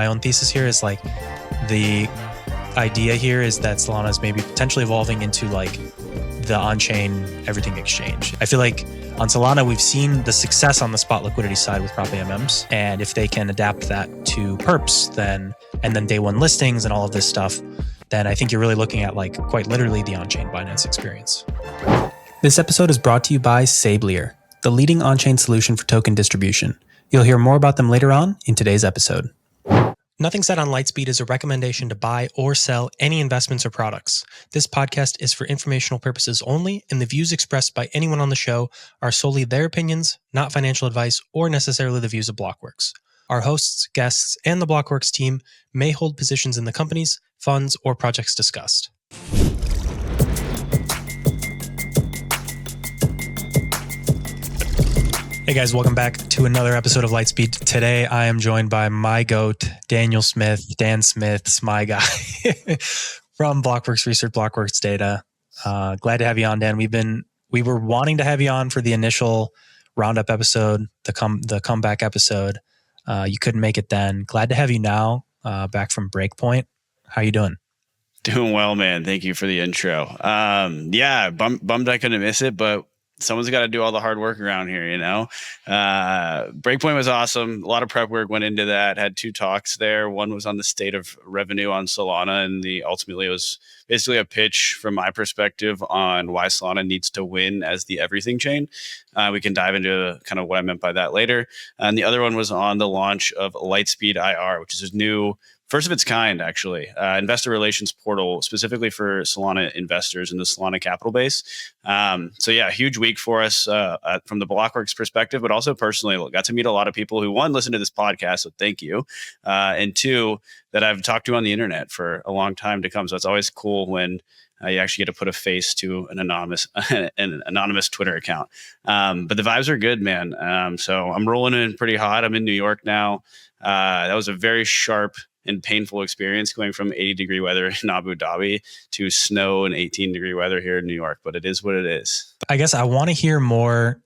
my own thesis here is like the idea here is that Solana is maybe potentially evolving into like the on-chain everything exchange. I feel like on Solana, we've seen the success on the spot liquidity side with prop AMMs. And if they can adapt that to perps, then day one listings and all of this stuff, then I think you're really looking at like quite literally the on-chain Binance experience. This episode is brought to you by Sablier, the leading on-chain solution for token distribution. You'll hear more about them later on in today's episode. Nothing said on Lightspeed is a recommendation to buy or sell any investments or products. This podcast is for informational purposes only, and the views expressed by anyone on the show are solely their opinions, not financial advice or necessarily the views of Blockworks. Our hosts, guests, and the Blockworks team may hold positions in the companies, funds, or projects discussed. Hey guys, welcome back to another episode of Lightspeed. Today I am joined by my GOAT, Daniel Smith, Dan Smith's my guy from Blockworks Research, Blockworks Data. Glad to have you on, Dan. We were wanting to have you on for the initial roundup episode, the comeback episode. You couldn't make it then. Glad to have you now, back from Breakpoint. How you doing? Doing well, man. Thank you for the intro. Bummed I couldn't miss it, but someone's got to do all the hard work around here, you know? Breakpoint was awesome. A lot of prep work went into that. Had two talks there. One was on the state of revenue on Solana, and ultimately it was basically a pitch from my perspective on why Solana needs to win as the everything chain. We can dive into kind of what I meant by that later. And the other one was on the launch of Lightspeed IR, which is a new, first of its kind, actually, investor relations portal specifically for Solana investors in the Solana capital base. Huge week for us from the Blockworks perspective, but also personally, got to meet a lot of people who, one, listen to this podcast, so thank you, and two, that I've talked to on the internet for a long time to come. So it's always cool when you actually get to put a face to an anonymous Twitter account. But the vibes are good, man. So I'm rolling in pretty hot. I'm in New York now. That was a very sharp and painful experience going from 80-degree weather in Abu Dhabi to snow and 18-degree weather here in New York, but it is what it is. I guess I want to hear more.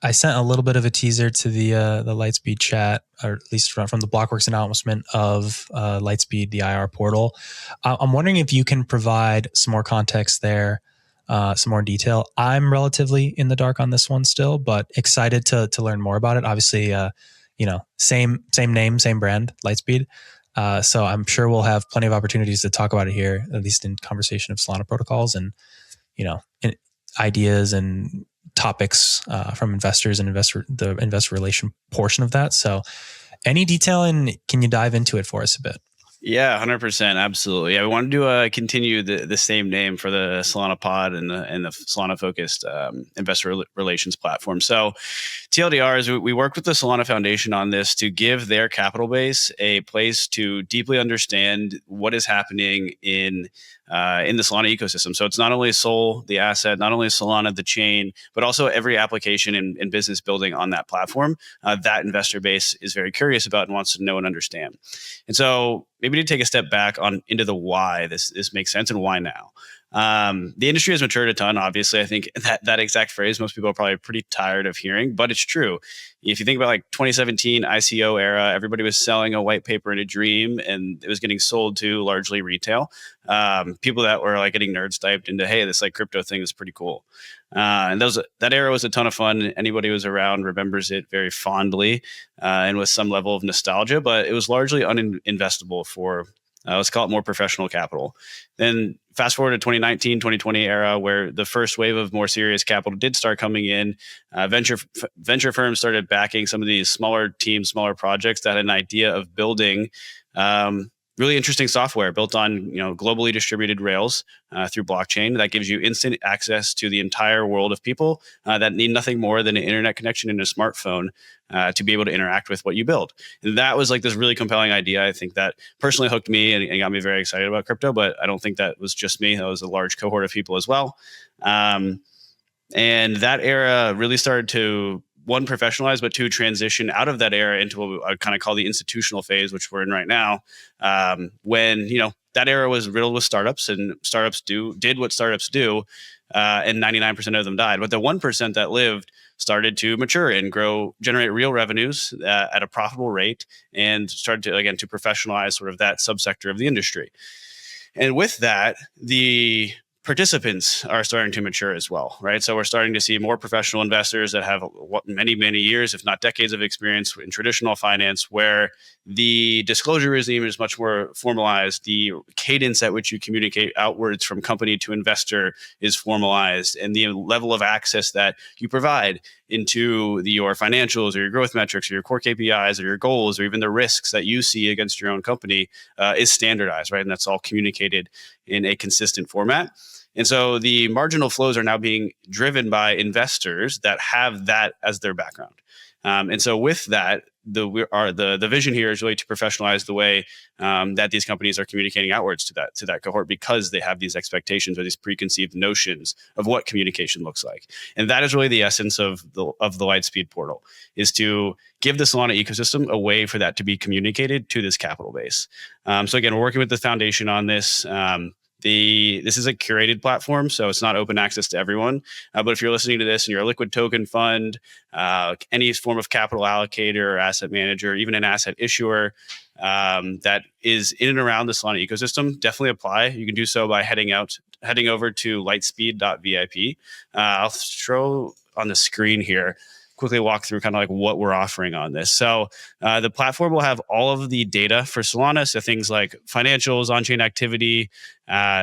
I sent a little bit of a teaser to the Lightspeed chat, or at least from the Blockworks announcement of Lightspeed, the IR portal. I'm wondering if you can provide some more context there, some more detail. I'm relatively in the dark on this one still, but excited to learn more about it. Obviously, same name, same brand, Lightspeed. So I'm sure we'll have plenty of opportunities to talk about it here, at least in conversation of Solana protocols and, ideas and topics from investors and the investor relation portion of that. So any detail, and can you dive into it for us a bit? Yeah, 100%. Absolutely. Yeah, we wanted to continue the same name for the Solana pod and the Solana focused investor relations platform. So TLDR is we worked with the Solana Foundation on this to give their capital base a place to deeply understand what is happening in the Solana ecosystem. So it's not only Sol, the asset, not only Solana, the chain, but also every application and business building on that platform that investor base is very curious about and wants to know and understand. And so maybe to take a step back into the why this makes sense and why now. The industry has matured a ton. Obviously, I think that exact phrase most people are probably pretty tired of hearing, but it's true. If you think about like 2017 ICO era, everybody was selling a white paper and a dream, and it was getting sold to largely retail. People that were like getting nerd typed into, hey, this like crypto thing is pretty cool. And that era was a ton of fun. Anybody who was around remembers it very fondly and with some level of nostalgia, but it was largely uninvestable for let's call it more professional capital. Then fast forward to 2019, 2020 era, where the first wave of more serious capital did start coming in. Venture firms started backing some of these smaller teams, smaller projects that had an idea of building really interesting software built on globally distributed rails through blockchain that gives you instant access to the entire world of people that need nothing more than an internet connection and a smartphone to be able to interact with what you build. And that was like this really compelling idea. I think that personally hooked me and got me very excited about crypto, but I don't think that was just me. That was a large cohort of people as well. And that era really started to, one, professionalize, but two, transition out of that era into what I kind of call the institutional phase, which we're in right now. When, that era was riddled with startups, and startups did what startups do, and 99% of them died. But the 1% that lived started to mature and generate real revenues at a profitable rate, and started to, again, to professionalize sort of that subsector of the industry. And with that, the participants are starting to mature as well, right? So we're starting to see more professional investors that have many, many years, if not decades of experience in traditional finance, where the disclosure regime is much more formalized. The cadence at which you communicate outwards from company to investor is formalized, and the level of access that you provide into your financials or your growth metrics or your core KPIs or your goals or even the risks that you see against your own company is standardized, right? And that's all communicated in a consistent format. And so the marginal flows are now being driven by investors that have that as their background. And so with that, the vision here is really to professionalize the way that these companies are communicating outwards to that cohort, because they have these expectations or these preconceived notions of what communication looks like. And that is really the essence of the Lightspeed portal, is to give the Solana ecosystem a way for that to be communicated to this capital base. So again, we're working with the foundation on this. This is a curated platform, so it's not open access to everyone. But if you're listening to this and you're a liquid token fund, any form of capital allocator or asset manager, even an asset issuer that is in and around the Solana ecosystem, definitely apply. You can do so by heading over to lightspeed.vip. I'll throw on the screen here, quickly walk through kind of like what we're offering on this. So the platform will have all of the data for Solana. So things like financials, on-chain activity,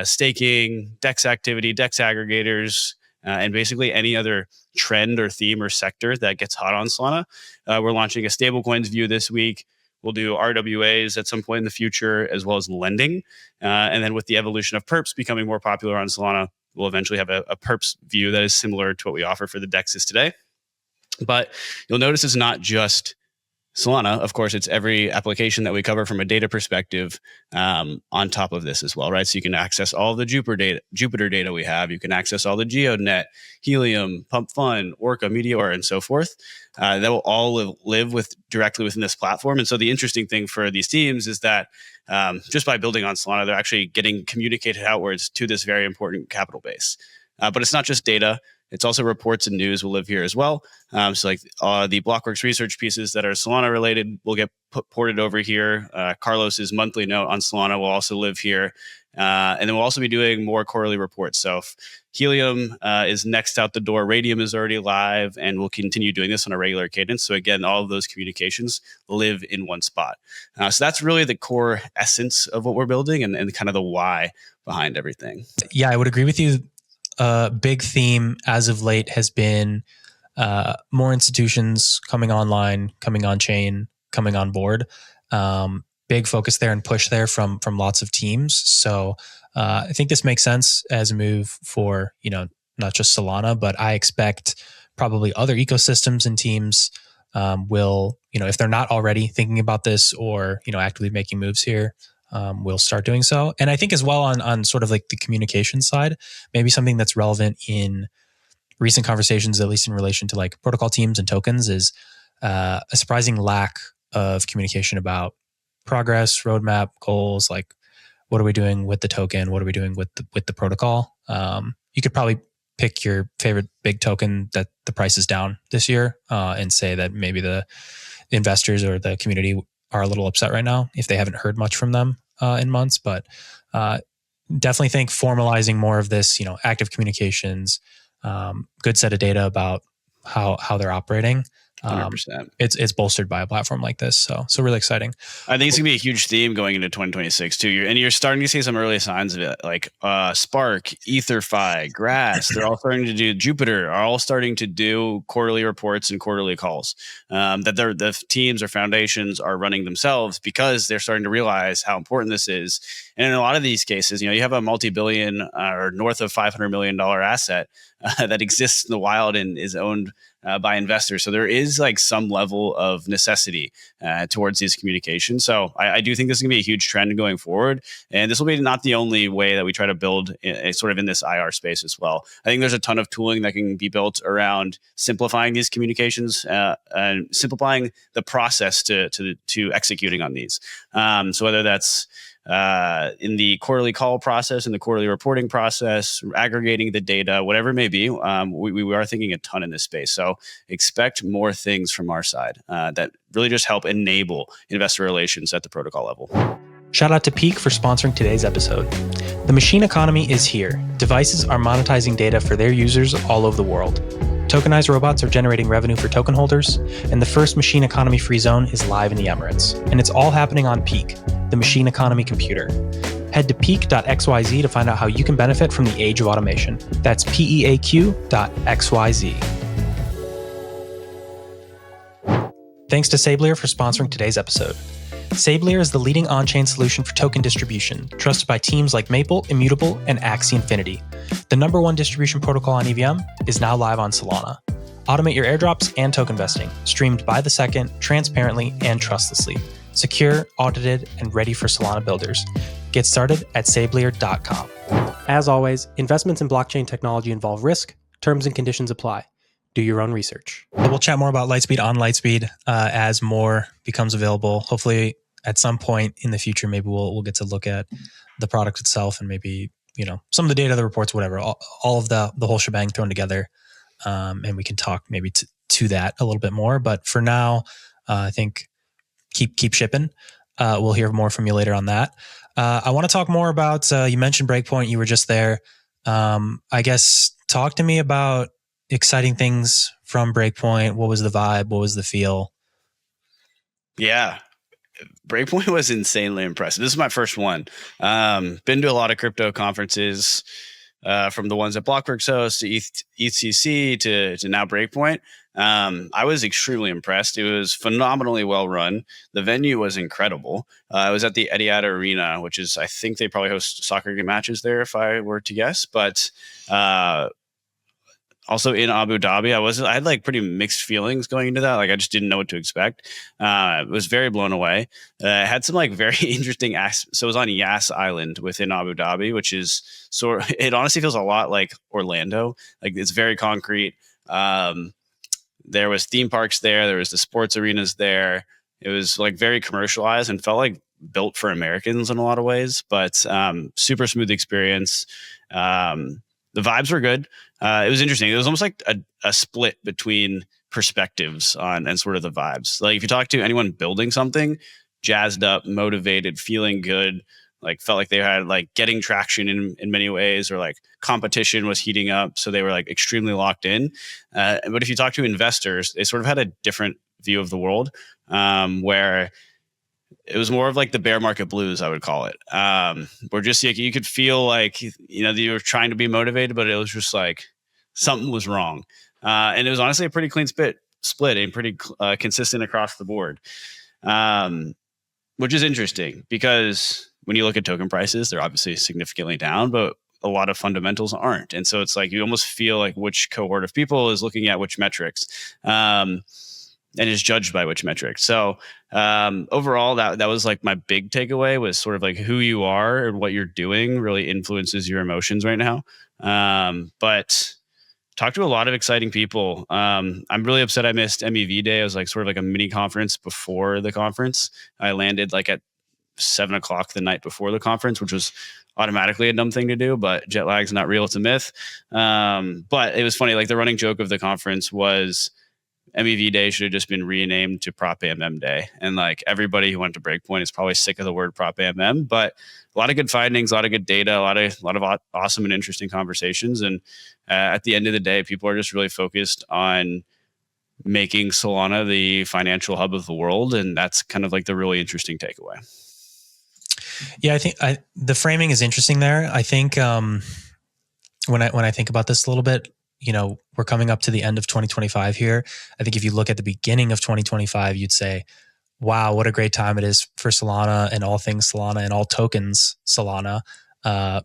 staking, DEX activity, DEX aggregators, and basically any other trend or theme or sector that gets hot on Solana. We're launching a stablecoins view this week. We'll do RWAs at some point in the future, as well as lending. And then with the evolution of perps becoming more popular on Solana, we'll eventually have a perps view that is similar to what we offer for the DEXs today. But you'll notice it's not just Solana. Of course, it's every application that we cover from a data perspective on top of this as well, right? So you can access all the Jupiter data we have. You can access all the GeoNet, Helium, Pump Fund, Orca, Meteor, and so forth. That will all live directly within this platform. And so the interesting thing for these teams is that just by building on Solana, they're actually getting communicated outwards to this very important capital base. But it's not just data. It's also reports and news will live here as well. So like the Blockworks research pieces that are Solana related will get ported over here. Carlos's monthly note on Solana will also live here. And then we'll also be doing more quarterly reports. So Helium is next out the door. Radium is already live, and we'll continue doing this on a regular cadence. So again, all of those communications live in one spot. So that's really the core essence of what we're building and kind of the why behind everything. Yeah, I would agree with you. Big theme as of late has been more institutions coming online, coming on chain, coming on board. Big focus there and push there from lots of teams. So I think this makes sense as a move for, not just Solana, but I expect probably other ecosystems and teams will, if they're not already thinking about this or, actively making moves here, we'll start doing so. And I think as well on sort of like the communication side, maybe something that's relevant in recent conversations, at least in relation to like protocol teams and tokens, is a surprising lack of communication about progress, roadmap, goals. Like, what are we doing with the token? What are we doing with the protocol? You could probably pick your favorite big token that the price is down this year and say that maybe the investors or the community are a little upset right now if they haven't heard much from them in months. But definitely think formalizing more of this, active communications, good set of data about how they're operating. 100%. It's bolstered by a platform like this. So really exciting. I think it's gonna be a huge theme going into 2026 too. You're starting to see some early signs of it, like Spark, EtherFi, Grass. They're all starting to do. Jupiter are all starting to do quarterly reports and quarterly calls that the teams or foundations are running themselves, because they're starting to realize how important this is. And in a lot of these cases, you have a multi-billion or north of $500 million asset that exists in the wild and is owned by investors. So there is like some level of necessity towards these communications. So I do think this is going to be a huge trend going forward. And this will be not the only way that we try to build sort of in this IR space as well. I think there's a ton of tooling that can be built around simplifying these communications and simplifying the process to executing on these. So whether that's in the quarterly call process, in the quarterly reporting process, aggregating the data, whatever it may be. We are thinking a ton in this space. So expect more things from our side that really just help enable investor relations at the protocol level. Shout out to Peaq for sponsoring today's episode. The machine economy is here. Devices are monetizing data for their users all over the world. Tokenized robots are generating revenue for token holders, and the first machine economy free zone is live in the Emirates. And it's all happening on Peaq, the machine economy computer. Head to peaq.xyz to find out how you can benefit from the age of automation. That's peaq.xyz. Thanks to Sablier for sponsoring today's episode. Sablier is the leading on-chain solution for token distribution, trusted by teams like Maple, Immutable, and Axie Infinity. The #1 distribution protocol on EVM is now live on Solana. Automate your airdrops and token vesting, streamed by the second, transparently and trustlessly. Secure, audited, and ready for Solana builders. Get started at sablier.com. As always, investments in blockchain technology involve risk. Terms and conditions apply. Do your own research. We'll chat more about Lightspeed on Lightspeed as more becomes available. Hopefully, at some point in the future, maybe we'll get to look at the product itself and maybe some of the data, the reports, whatever, all of the whole shebang thrown together, and we can talk maybe to that a little bit more. But for now, I think keep shipping. We'll hear more from you later on that. I want to talk more about. You mentioned Breakpoint. You were just there. I guess talk to me about exciting things from Breakpoint. What was the vibe? What was the feel? Yeah. Breakpoint was insanely impressive. This is my first one. Been to a lot of crypto conferences, from the ones that Blockworks hosts to ETHCC to now Breakpoint. I was extremely impressed. It was phenomenally well run. The venue was incredible. I was at the Etihad Arena, which is, I think they probably host soccer matches there if I were to guess. But also in Abu Dhabi, I had like pretty mixed feelings going into that. Like I just didn't know what to expect. Was very blown away. Had some like very interesting so it was on Yas Island within Abu Dhabi, which is it honestly feels a lot like Orlando. Like it's very concrete. There was theme parks there. There was the sports arenas there. It was like very commercialized and felt like built for Americans in a lot of ways, but super smooth experience. The vibes were good. It was interesting. It was almost like a split between perspectives and sort of the vibes. Like if you talk to anyone building something, jazzed up, motivated, feeling good, like felt like they had like getting traction in many ways, or like competition was heating up. So they were like extremely locked in. But if you talk to investors, they sort of had a different view of the world, where it was more of like the bear market blues, I would call it. Where just like you could feel like, you were trying to be motivated, but it was just like something was wrong. And it was honestly a pretty clean split and pretty consistent across the board. Which is interesting because when you look at token prices, they're obviously significantly down, but a lot of fundamentals aren't. And so it's like you almost feel like which cohort of people is looking at which metrics. And is judged by which metric. So overall, that was like my big takeaway, was sort of like who you are and what you're doing really influences your emotions right now. But talked to a lot of exciting people. I'm really upset I missed MEV Day. It was like sort of like a mini conference before the conference. I landed like at 7:00 the night before the conference, which was automatically a dumb thing to do, but jet lag's not real, it's a myth. But it was funny, like the running joke of the conference was MEV Day should have just been renamed to Prop AMM Day. And like everybody who went to Breakpoint is probably sick of the word Prop AMM, but a lot of good findings, a lot of good data, a lot of awesome and interesting conversations. And at the end of the day, people are just really focused on making Solana the financial hub of the world. And that's kind of like the really interesting takeaway. Yeah, I think the framing is interesting there. I think when I think about this a little bit, we're coming up to the end of 2025 here. I think if you look at the beginning of 2025, you'd say, wow, what a great time it is for Solana and all things Solana and all tokens Solana. That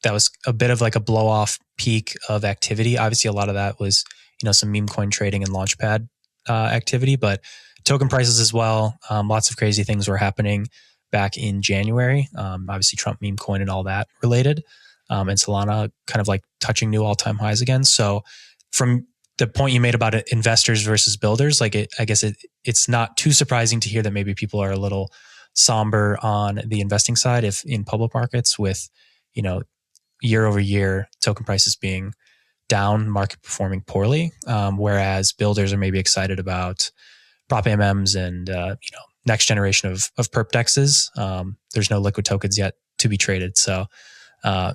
was a bit of like a blow off peak of activity. Obviously, a lot of that was, some meme coin trading and launchpad activity, but token prices as well. Lots of crazy things were happening back in January. Obviously, Trump meme coin and all that related. And Solana kind of like touching new all-time highs again. So from the point you made about investors versus builders, like I guess it's not too surprising to hear that maybe people are a little somber on the investing side if in public markets with, year over year token prices being down, market performing poorly, whereas builders are maybe excited about prop AMMs and next generation of perp dexes. There's no liquid tokens yet to be traded, so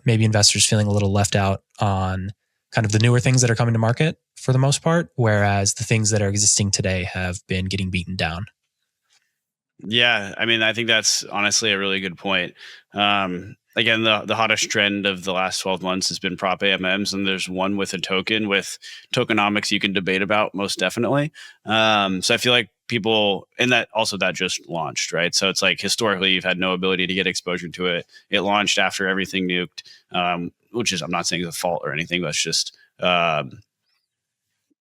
maybe investors feeling a little left out on kind of the newer things that are coming to market for the most part, whereas the things that are existing today have been getting beaten down. Yeah, I mean, I think that's honestly a really good point. Again, the hottest trend of the last 12 months has been prop AMMs, and there's one with a token with tokenomics you can debate about most definitely. So I feel like people, and that just launched, right? So it's like historically you've had no ability to get exposure to it. It launched after everything nuked, which is, I'm not saying it's a fault or anything, but it's just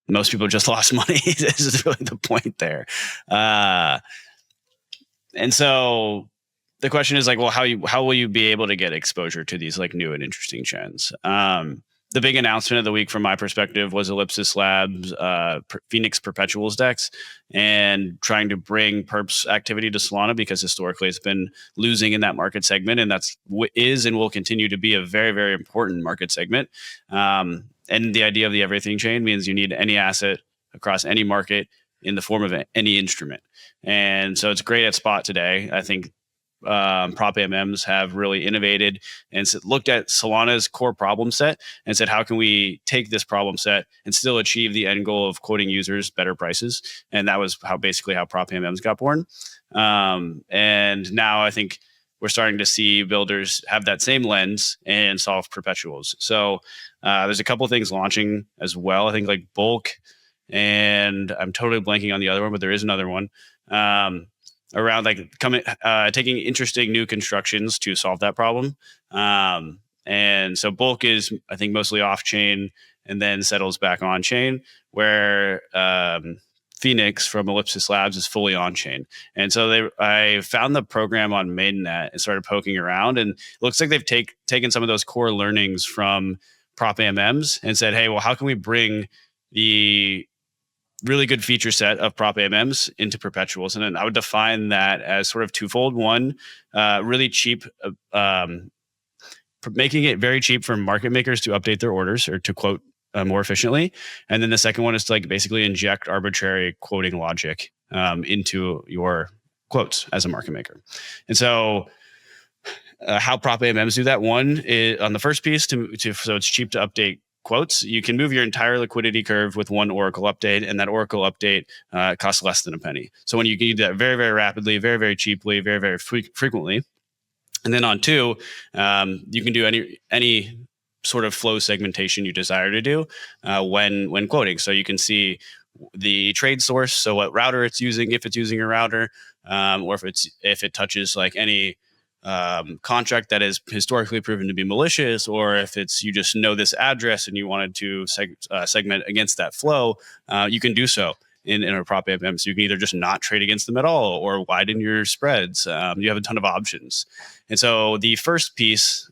most people just lost money. This is really the point there. And so the question is like, well, how will you be able to get exposure to these like new and interesting trends? The big announcement of the week from my perspective was Ellipsis Labs Phoenix Perpetuals DEX and trying to bring perps activity to Solana, because historically it's been losing in that market segment, and that's is and will continue to be a very, very important market segment. And the idea of the everything chain means you need any asset across any market in the form of any instrument. And so it's great at spot today. I think prop AMMs have really innovated and looked at Solana's core problem set and said, how can we take this problem set and still achieve the end goal of quoting users better prices? And that was basically how prop AMMs got born. And now I think we're starting to see builders have that same lens and solve perpetuals. So there's a couple things launching as well. I think like Bulk, and I'm totally blanking on the other one, but there is another one around like taking interesting new constructions to solve that problem. And so Bulk is, I think, mostly off chain and then settles back on chain, where Phoenix from Ellipsis Labs is fully on chain. And so I found the program on Mainnet and started poking around, and it looks like they've taken some of those core learnings from prop AMMs and said, hey, well, how can we bring the really good feature set of prop AMMs into perpetuals? And then I would define that as sort of twofold. One, really cheap, making it very cheap for market makers to update their orders or to quote more efficiently. And then the second one is to like basically inject arbitrary quoting logic into your quotes as a market maker. And so how prop AMMs do that, one is on the first piece so it's cheap to update quotes. You can move your entire liquidity curve with one Oracle update, and that Oracle update costs less than a penny. So when you can do that very, very rapidly, very, very cheaply, very, very frequently. And then on two, you can do any sort of flow segmentation you desire to do when quoting. So you can see the trade source, so what router it's using, if it's using a router, or if it touches like any contract that is historically proven to be malicious, or if it's you just know this address and you wanted to segment against that flow, you can do so in a prop AMM. So you can either just not trade against them at all or widen your spreads. You have a ton of options. And so the first piece,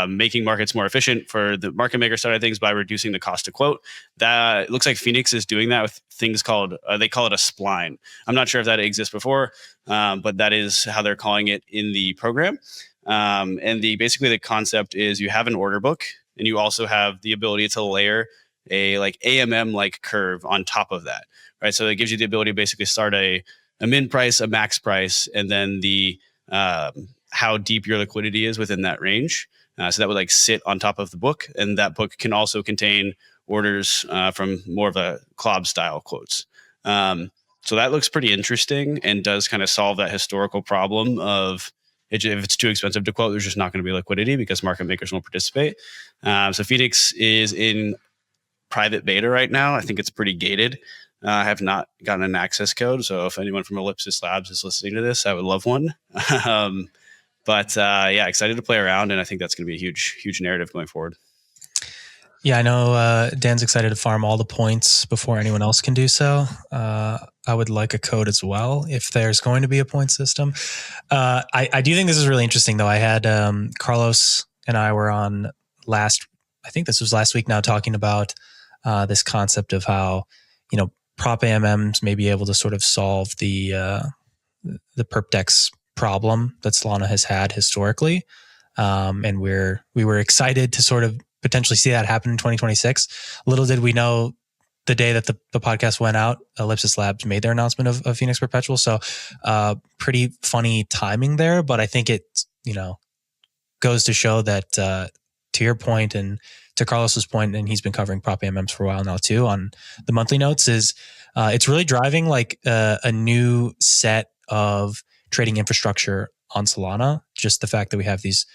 making markets more efficient for the market maker side of things by reducing the cost to quote, that looks like Phoenix is doing that with things called, they call it a spline. I'm not sure if that exists before, but that is how they're calling it in the program. And basically the concept is you have an order book, and you also have the ability to layer a like AMM like curve on top of that, right? So it gives you the ability to basically start a min price, a max price, and then the how deep your liquidity is within that range. So that would like sit on top of the book, and that book can also contain orders from more of a club style quotes. So that looks pretty interesting and does kind of solve that historical problem of if it's too expensive to quote, there's just not going to be liquidity because market makers won't participate. So Phoenix is in private beta right now. I think it's pretty gated. I have not gotten an access code, so if anyone from Ellipsis Labs is listening to this, I would love one. But yeah, excited to play around, and I think that's going to be a huge narrative going forward. Yeah, I know Dan's excited to farm all the points before anyone else can do so. I would like a code as well if there's going to be a point system. I do think this is really interesting, though. I had Carlos and I were on I think this was last week now, talking about this concept of how, prop AMMs may be able to sort of solve the the perp dex problem that Solana has had historically. And we were excited to sort of potentially see that happen in 2026. Little did we know the day that the podcast went out, Ellipsis Labs made their announcement of Phoenix Perpetual. So pretty funny timing there, but I think it, goes to show that to your point and to Carlos's point, and he's been covering prop AMMs for a while now too on the monthly notes, is it's really driving like a new set of trading infrastructure on Solana. Just the fact that we have these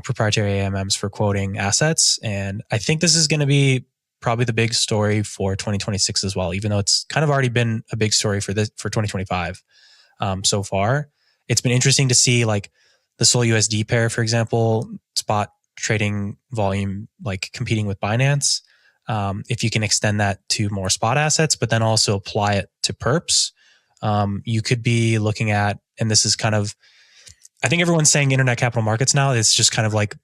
proprietary AMMs for quoting assets. And I think this is going to be probably the big story for 2026 as well, even though it's kind of already been a big story for 2025 so far. It's been interesting to see like the Sol USD pair, for example, spot trading volume, like competing with Binance. If you can extend that to more spot assets, but then also apply it to perps, you could be looking at, and this is kind of, I think everyone's saying internet capital markets now. It's just kind of like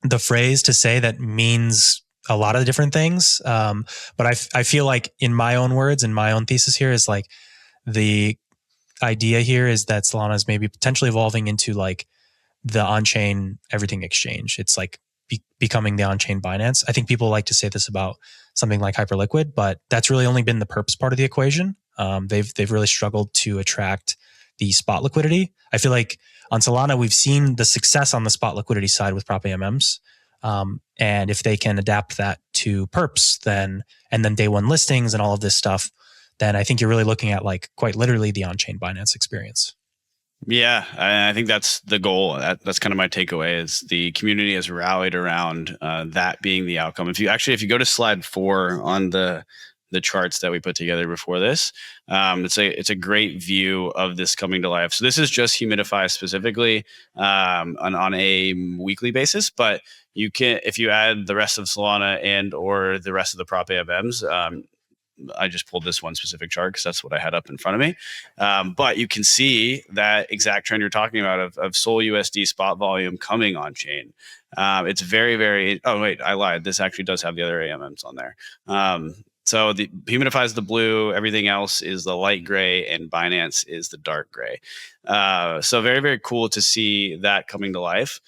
the phrase to say that means a lot of different things. But I feel like in my own words and my own thesis here is like the idea here is that Solana is maybe potentially evolving into like the on-chain everything exchange. It's like becoming the on-chain Binance. I think people like to say this about something like Hyperliquid, but that's really only been the perps part of the equation. They've really struggled to attract the spot liquidity. I feel like on Solana, we've seen the success on the spot liquidity side with prop AMMs. And if they can adapt that to perps, and then day one listings and all of this stuff, then I think you're really looking at like quite literally the on-chain Binance experience. Yeah, I think that's the goal. That's kind of my takeaway is the community has rallied around that being the outcome. If you go to slide 4 on the charts that we put together before this, it's a great view of this coming to life. So this is just Humidify specifically on a weekly basis, but you can, if you add the rest of Solana and or the rest of the prop AMMs, I just pulled this one specific chart because that's what I had up in front of me. But you can see that exact trend you're talking about of Sol USD spot volume coming on chain. It's very, very, oh wait, I lied. This actually does have the other AMMs on there. So the Humidify is the blue, everything else is the light gray, and Binance is the dark gray. So very, very cool to see that coming to life.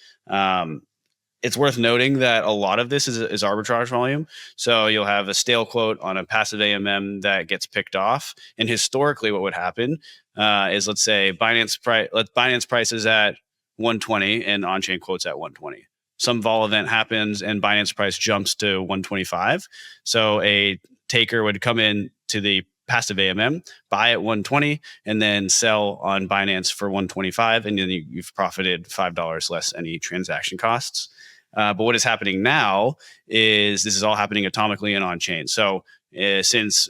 It's worth noting that a lot of this is arbitrage volume. So you'll have a stale quote on a passive AMM that gets picked off. And historically, what would happen is, let's say Binance price is at 120 and on-chain quotes at 120. Some vol event happens and Binance price jumps to 125. So a taker would come in to the passive AMM, buy at 120, and then sell on Binance for 125, and then you've profited $5 less any transaction costs. But what is happening now is this is all happening atomically and on chain. So since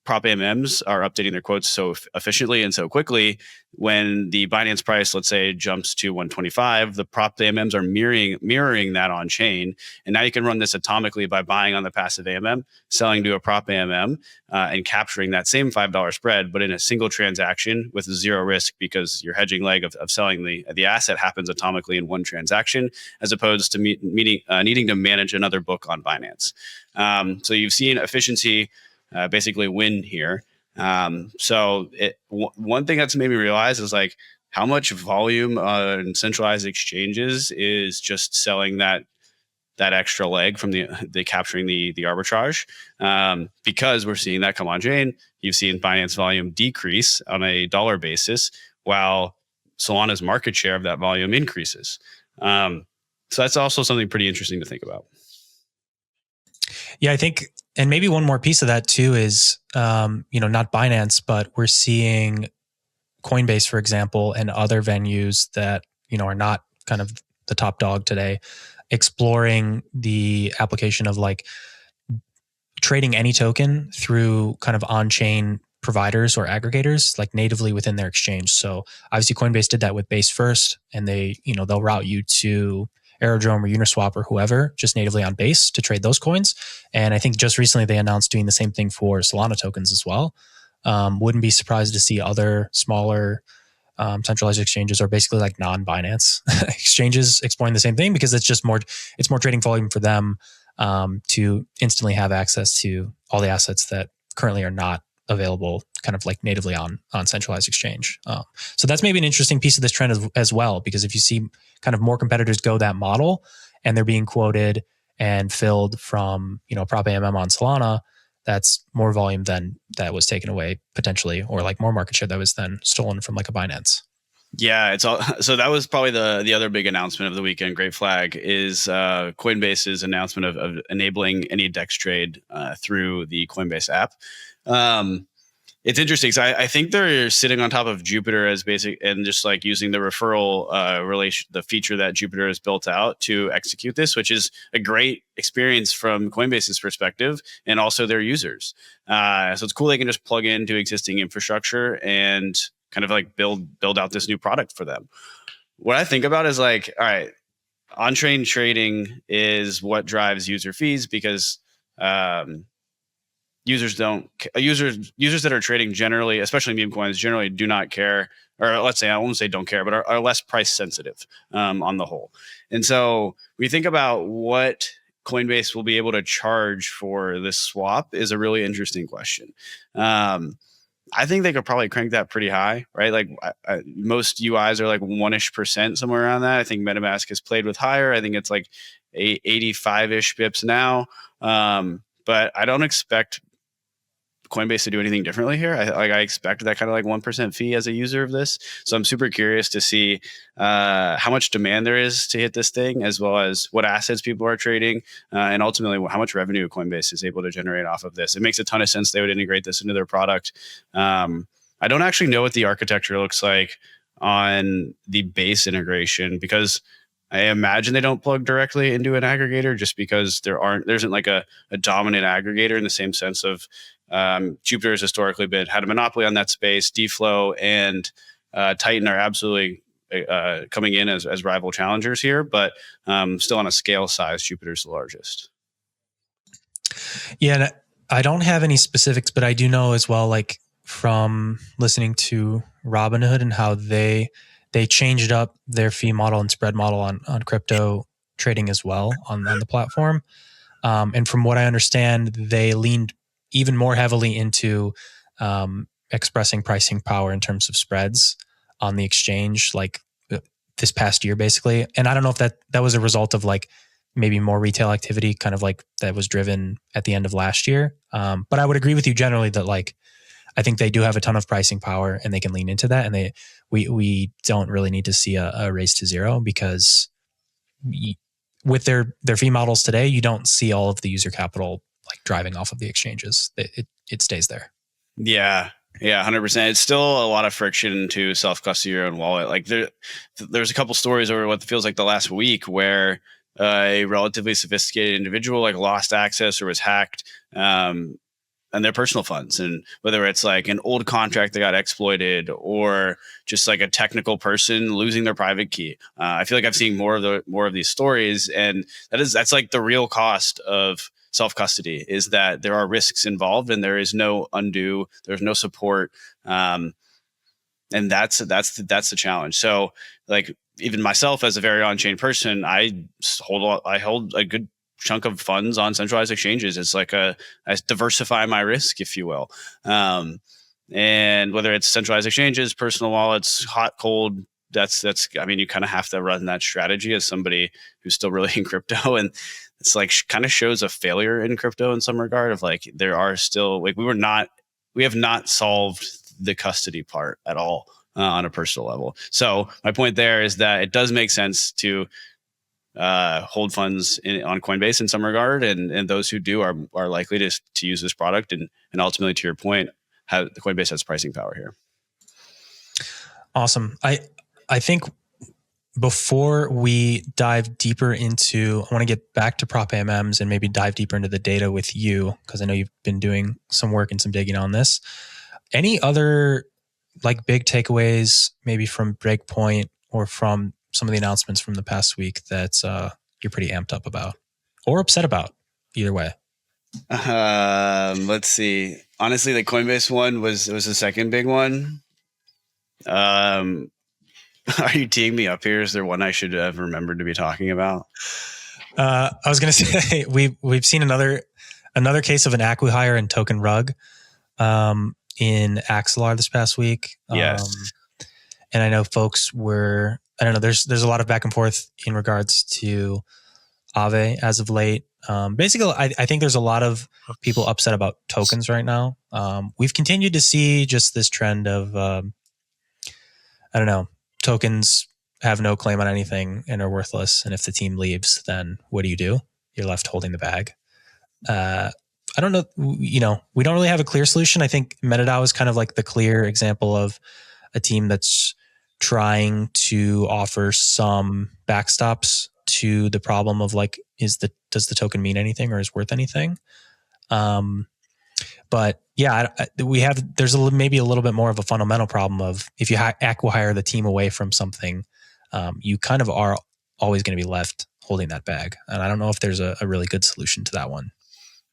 prop AMMs are updating their quotes so efficiently and so quickly, when the Binance price, let's say, jumps to 125, the prop AMMs are mirroring that on chain. And now you can run this atomically by buying on the passive AMM, selling to a prop AMM, and capturing that same $5 spread, but in a single transaction with zero risk, because your hedging leg of selling the asset happens atomically in one transaction, as opposed to needing to manage another book on Binance. So you've seen efficiency basically win here. So one thing that's made me realize is like how much volume on centralized exchanges is just selling that extra leg from the capturing the arbitrage, because we're seeing that come on chain. You've seen Binance volume decrease on a dollar basis while Solana's market share of that volume increases. So that's also something pretty interesting to think about. Yeah, I think, and maybe one more piece of that too is, not Binance, but we're seeing Coinbase, for example, and other venues that, are not kind of the top dog today, exploring the application of like trading any token through kind of on-chain providers or aggregators, like natively within their exchange. So obviously Coinbase did that with Base first, and they'll route you to Airdrop or Uniswap or whoever, just natively on Base to trade those coins. And I think just recently they announced doing the same thing for Solana tokens as well. Wouldn't be surprised to see other smaller centralized exchanges, or basically like non-Binance exchanges, exploring the same thing, because it's more trading volume for them to instantly have access to all the assets that currently are not available kind of like natively on centralized exchange. So that's maybe an interesting piece of this trend as well, because if you see kind of more competitors go that model and they're being quoted and filled from, Prop AMM on Solana, that's more volume than that was taken away potentially, or like more market share that was then stolen from like a Binance. Yeah, it's all. So that was probably the other big announcement of the weekend. Great flag is Coinbase's announcement of enabling any DEX trade through the Coinbase app. It's interesting because I think they're sitting on top of Jupiter as basic and just like using the referral relation, the feature that Jupiter has built out to execute this, which is a great experience from Coinbase's perspective and also their users. So it's cool they can just plug into existing infrastructure and kind of like build out this new product for them. What I think about is like, all right, on-chain trading is what drives user fees because users that are trading generally, especially meme coins, generally do not care, or let's say I won't say don't care, but are less price sensitive on the whole. And so we think about what Coinbase will be able to charge for this swap is a really interesting question. I think they could probably crank that pretty high, right? Like most UIs are like 1-ish%, somewhere around that. I think MetaMask has played with higher. I think it's like 85-ish bips now. But I don't expect Coinbase to do anything differently here. I expect that kind of like 1% fee as a user of this. So I'm super curious to see how much demand there is to hit this thing, as well as what assets people are trading, and ultimately how much revenue Coinbase is able to generate off of this. It makes a ton of sense they would integrate this into their product. I don't actually know what the architecture looks like on the base integration, because I imagine they don't plug directly into an aggregator, just because there isn't like a dominant aggregator in the same sense of Jupiter has historically had a monopoly on that space. DFlow and Titan are absolutely coming in as rival challengers here, but still on a scale size, Jupiter's the largest. Yeah, I don't have any specifics, but I do know as well, like from listening to Robinhood and how they changed up their fee model and spread model on crypto trading as well on the platform. And from what I understand, they leaned even more heavily into expressing pricing power in terms of spreads on the exchange, like this past year, basically. And I don't know if that was a result of like maybe more retail activity, kind of like that was driven at the end of last year. But I would agree with you generally that like, I think they do have a ton of pricing power and they can lean into that. And we don't really need to see a race to zero, because with their fee models today, you don't see all of the user capital like driving off of the exchanges. It stays there. Yeah. Yeah, 100%. It's still a lot of friction to self-custody your own wallet. Like there's a couple stories over what feels like the last week where a relatively sophisticated individual like lost access or was hacked and their personal funds, and whether it's like an old contract that got exploited or just like a technical person losing their private key. I feel like I've seen more of these stories, and that's like the real cost of self-custody, is that there are risks involved and there is no there's no support. And that's the challenge. So like even myself as a very on-chain person, I hold a good chunk of funds on centralized exchanges. It's like I diversify my risk, if you will. And whether it's centralized exchanges, personal wallets, hot, cold, that's I mean, you kind of have to run that strategy as somebody who's still really in crypto. And it's like kind of shows a failure in crypto in some regard of like, there are still like, we have not solved the custody part at all on a personal level. So my point there is that it does make sense to hold funds on Coinbase in some regard, and those who do are likely to use this product, and ultimately, to your point, the Coinbase has pricing power here. Awesome. I think before we dive deeper into, I want to get back to Prop AMMs and maybe dive deeper into the data with you, because I know you've been doing some work and some digging on this. Any other like big takeaways, maybe from Breakpoint or from some of the announcements from the past week that you're pretty amped up about or upset about? Either way. Let's see. Honestly, the Coinbase one was the second big one. Are you teeing me up here? Is there one I should have remembered to be talking about? I was going to say we've seen another case of an acqui-hire and token rug. in Axelar this past week. Yes. And I know folks were, I don't know, there's a lot of back and forth in regards to Aave as of late. Basically, I think there's a lot of people upset about tokens right now. We've continued to see just this trend of, I don't know, tokens have no claim on anything and are worthless. And if the team leaves, then what do? You're left holding the bag. I don't know, we don't really have a clear solution. I think MetaDAO is kind of like the clear example of a team that's trying to offer some backstops to the problem of like, does the token mean anything or is worth anything? But yeah, there's maybe a little bit more of a fundamental problem of if you acquire the team away from something, you kind of are always going to be left holding that bag. And I don't know if there's a really good solution to that one.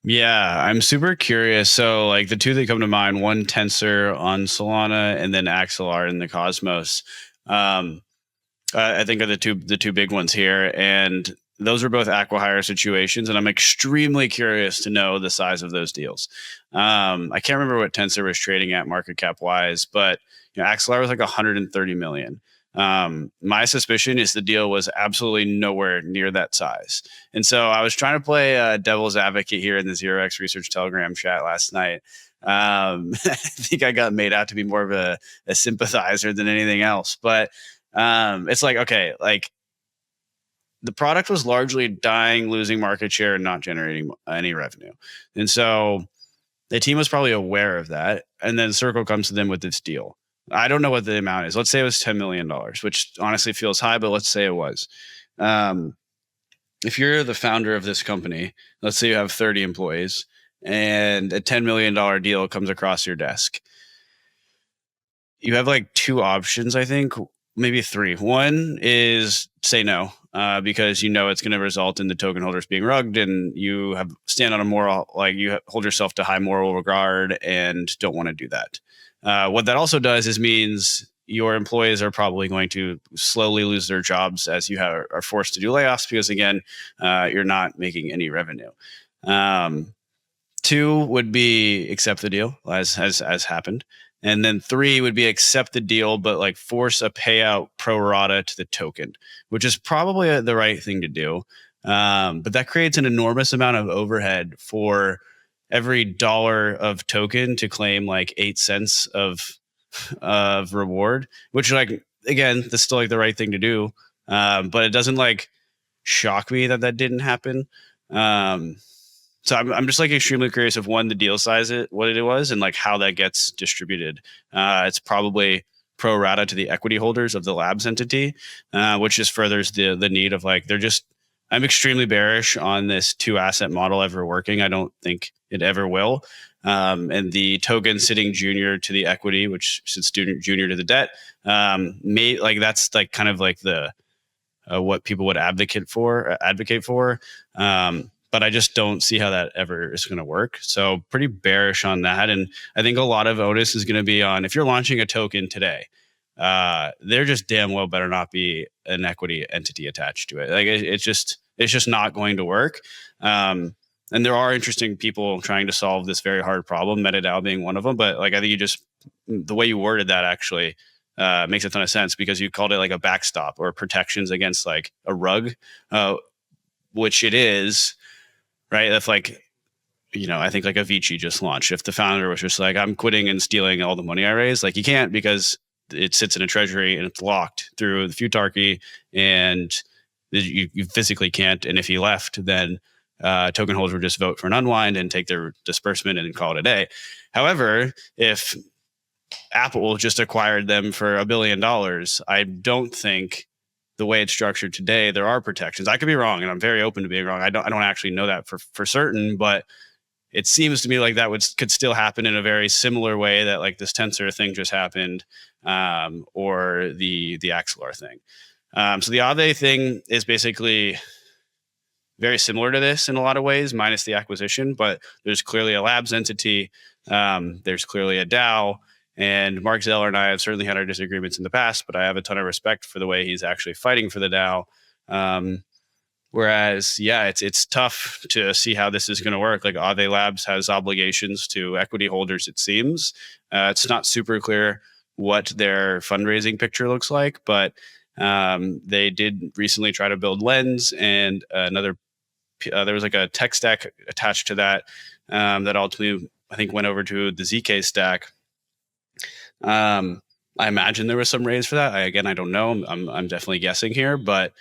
Yeah, I'm super curious. So like the two that come to mind, one Tensor on Solana and then Axelar in the Cosmos. I think are the two big ones here. And those are both acquihire situations. And I'm extremely curious to know the size of those deals. I can't remember what Tensor was trading at market cap wise, but Axelar was like 130 million. My suspicion is the deal was absolutely nowhere near that size. And so I was trying to play devil's advocate here in the 0x Research Telegram chat last night. I think I got made out to be more of a sympathizer than anything else. But it's like, okay, like the product was largely dying, losing market share, and not generating any revenue. And so the team was probably aware of that. And then Circle comes to them with this deal. I don't know what the amount is. Let's say it was $10 million, which honestly feels high, but let's say it was. If you're the founder of this company, let's say you have 30 employees and a $10 million deal comes across your desk. You have like two options, I think, maybe three. One is say no, because it's going to result in the token holders being rugged and you stand on a moral, like you hold yourself to high moral regard and don't want to do that. What that also does is means your employees are probably going to slowly lose their jobs as you are forced to do layoffs because, again, you're not making any revenue. Two would be accept the deal, as happened. And then three would be accept the deal, but like force a payout pro rata to the token, which is probably the right thing to do. But that creates an enormous amount of overhead for every dollar of token to claim like 8 cents of reward, which like, again, that's still like the right thing to do. But it doesn't like shock me that didn't happen. So I'm just like extremely curious of one, the deal size, what it was, and like how that gets distributed. It's probably pro rata to the equity holders of the labs entity, which just furthers the need of like I'm extremely bearish on this 2-asset model ever working. I don't think it ever will. And the token sitting junior to the equity, which sits junior to the debt, that's like kind of like the what people would advocate for. But I just don't see how that ever is going to work. So pretty bearish on that. And I think a lot of onus is going to be on if you're launching a token today, there just damn well better not be an equity entity attached to it. Like it's just not going to work. And there are interesting people trying to solve this very hard problem, MetaDAO being one of them. But like I think the way you worded that actually makes a ton of sense because you called it like a backstop or protections against like a rug, which it is. Right. If like, I think like Avicii just launched. If the founder was just like, I'm quitting and stealing all the money I raised, like you can't because it sits in a treasury and it's locked through the futarchy and you physically can't. And if he left, then token holders would just vote for an unwind and take their disbursement and call it a day. However, if Apple just acquired them for $1 billion, I don't think the way it's structured today, there are protections. I could be wrong, and I'm very open to being wrong. I don't actually know that for certain, but it seems to me like that could still happen in a very similar way that like this Tensor thing just happened, or the Axelar thing. So the Aave thing is basically very similar to this in a lot of ways, minus the acquisition. But there's clearly a labs entity. There's clearly a DAO. And Mark Zeller and I have certainly had our disagreements in the past, but I have a ton of respect for the way he's actually fighting for the DAO. Whereas, yeah, it's tough to see how this is going to work. Like Aave Labs has obligations to equity holders, it seems. It's not super clear what their fundraising picture looks like, but they did recently try to build Lens and another. There was like a tech stack attached to that that ultimately I think went over to the ZK stack. I imagine there was some raise for that. I don't know. I'm definitely guessing here, but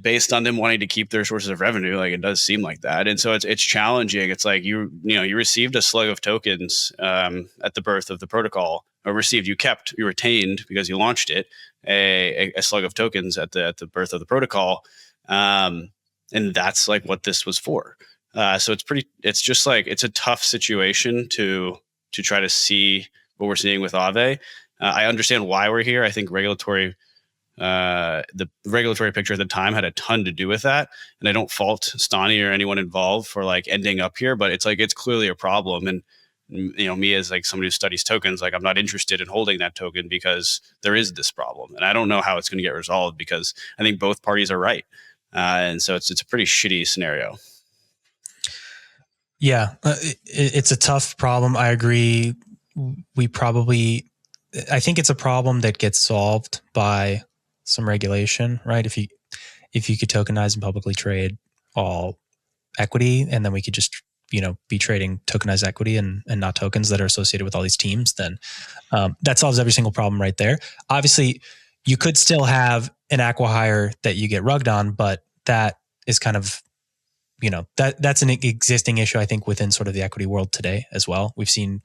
based on them wanting to keep their sources of revenue, like it does seem like that. And so it's challenging. It's like you received a slug of tokens at the birth of the protocol, or you retained because you launched it a slug of tokens at the birth of the protocol, and that's like what this was for. So it's just like it's a tough situation to try to see what we're seeing with Aave. I understand why we're here. I think the regulatory picture at the time had a ton to do with that, and I don't fault Stani or anyone involved for like ending up here, but it's like it's clearly a problem. And me as like somebody who studies tokens, like I'm not interested in holding that token because there is this problem, and I don't know how it's going to get resolved because I think both parties are right, and so it's a pretty shitty scenario. Yeah, it's a tough problem. I agree. I think it's a problem that gets solved by some regulation, right? If you could tokenize and publicly trade all equity, and then we could just be trading tokenized equity and not tokens that are associated with all these teams, then that solves every single problem right there. Obviously, you could still have an acqui-hire that you get rugged on, but that is kind of that's an existing issue, I think, within sort of the equity world today as well. We've seen,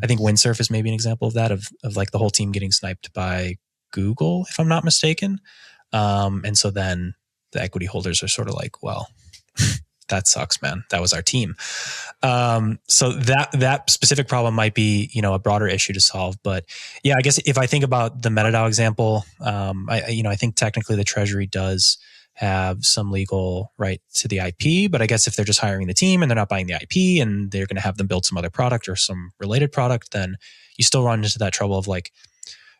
I think Windsurf is maybe an example of that, of like the whole team getting sniped by Google, if I'm not mistaken. And so then the equity holders are sort of like, well, that sucks, man. That was our team. So that specific problem might be, a broader issue to solve. But yeah, I guess if I think about the MetaDAO example, I think technically the Treasury does have some legal right to the IP, but I guess if they're just hiring the team and they're not buying the IP and they're going to have them build some other product or some related product, then you still run into that trouble of like,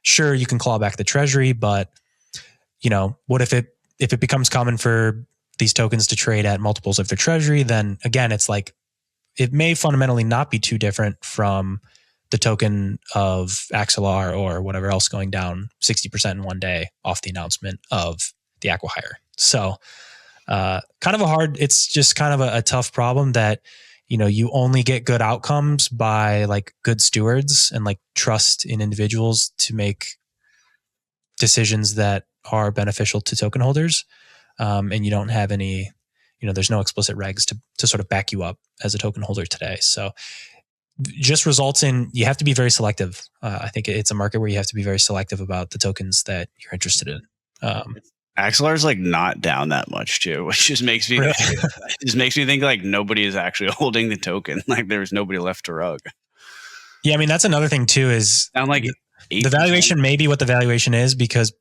sure, you can claw back the Treasury, but what if it becomes common for these tokens to trade at multiples of their Treasury? Then again, it's like it may fundamentally not be too different from the token of Axelar or whatever else going down 60% in one day off the announcement of the acqui-hire. So it's just kind of a tough problem that, you only get good outcomes by like good stewards and like trust in individuals to make decisions that are beneficial to token holders. And you don't have any, there's no explicit regs to sort of back you up as a token holder today. So just results in, you have to be very selective. I think it's a market where you have to be very selective about the tokens that you're interested in. Axelar's like not down that much too, which just makes me think like nobody is actually holding the token. Like there's nobody left to rug. Yeah, I mean that's another thing too. Is down like the valuation may be what the valuation is because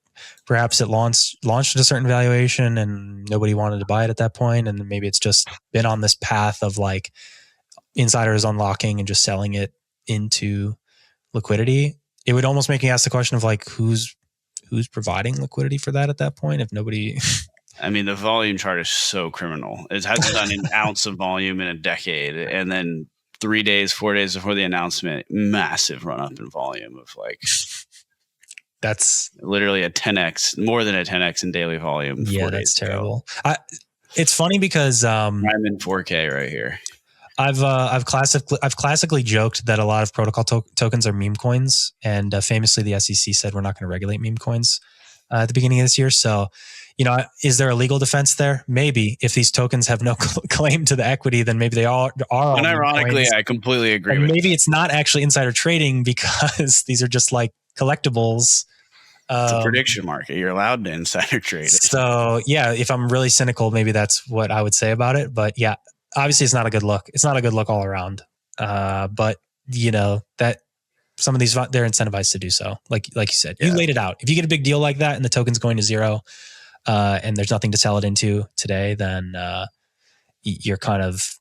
perhaps it launched at a certain valuation and nobody wanted to buy it at that point, and maybe it's just been on this path of like insiders unlocking and just selling it into liquidity. It would almost make me ask the question of like who's providing liquidity for that at that point if nobody. I mean, the volume chart is so criminal. It hasn't done an ounce of volume in a decade, and then 4 days before the announcement, massive run up in volume of like that's literally more than a 10x in daily volume. Yeah, that's terrible. It's funny because I'm in 4K right here. I've classically joked that a lot of protocol tokens are meme coins, and famously the SEC said we're not going to regulate meme coins at the beginning of this year. So, is there a legal defense there? Maybe if these tokens have no claim to the equity, then maybe they are. And ironically, I completely agree. And maybe it's not actually insider trading because these are just like collectibles. It's a prediction market. You're allowed to insider trade it. So yeah, if I'm really cynical, maybe that's what I would say about it. But yeah. Obviously, it's not a good look. It's not a good look all around. But that some of these they're incentivized to do so. Like you said, you laid it out. If you get a big deal like that and the token's going to zero, and there's nothing to sell it into today, then you're kind of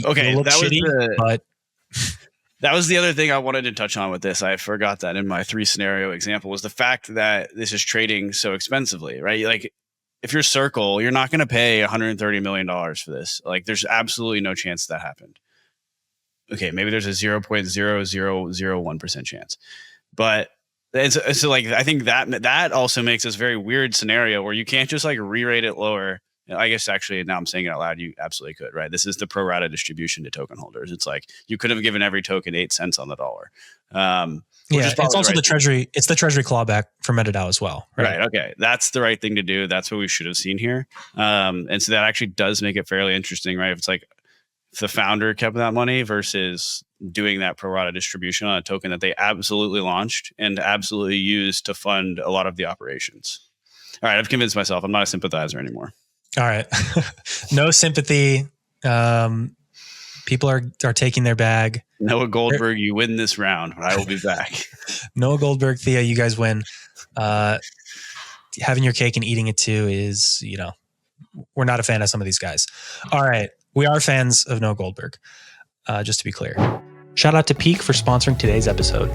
okay. But that was the other thing I wanted to touch on with this. I forgot that in my 3 scenario example was the fact that this is trading so expensively, right? Like if you're Circle, you're not going to pay $130 million for this. Like, there's absolutely no chance that happened. Okay, maybe there's a 0.0001% chance, but so like I think that also makes this very weird scenario where you can't just like re-rate it lower. I guess actually now I'm saying it out loud, you absolutely could, right? This is the pro rata distribution to token holders. It's like you could have given every token 8 cents on the dollar. It's also the treasury. It's the treasury clawback for MetaDAO as well, right? Right. Okay, that's the right thing to do. That's what we should have seen here. And so that actually does make it fairly interesting, right? If it's like if the founder kept that money versus doing that pro rata distribution on a token that they absolutely launched and absolutely used to fund a lot of the operations. All right, I've convinced myself I'm not a sympathizer anymore. All right. No sympathy. People are taking their bag. Noah Goldberg, you win this round, but I will be back. Noah Goldberg, Thea, you guys win. Having your cake and eating it too is, we're not a fan of some of these guys. All right. We are fans of Noah Goldberg, just to be clear. Shout out to Peaq for sponsoring today's episode.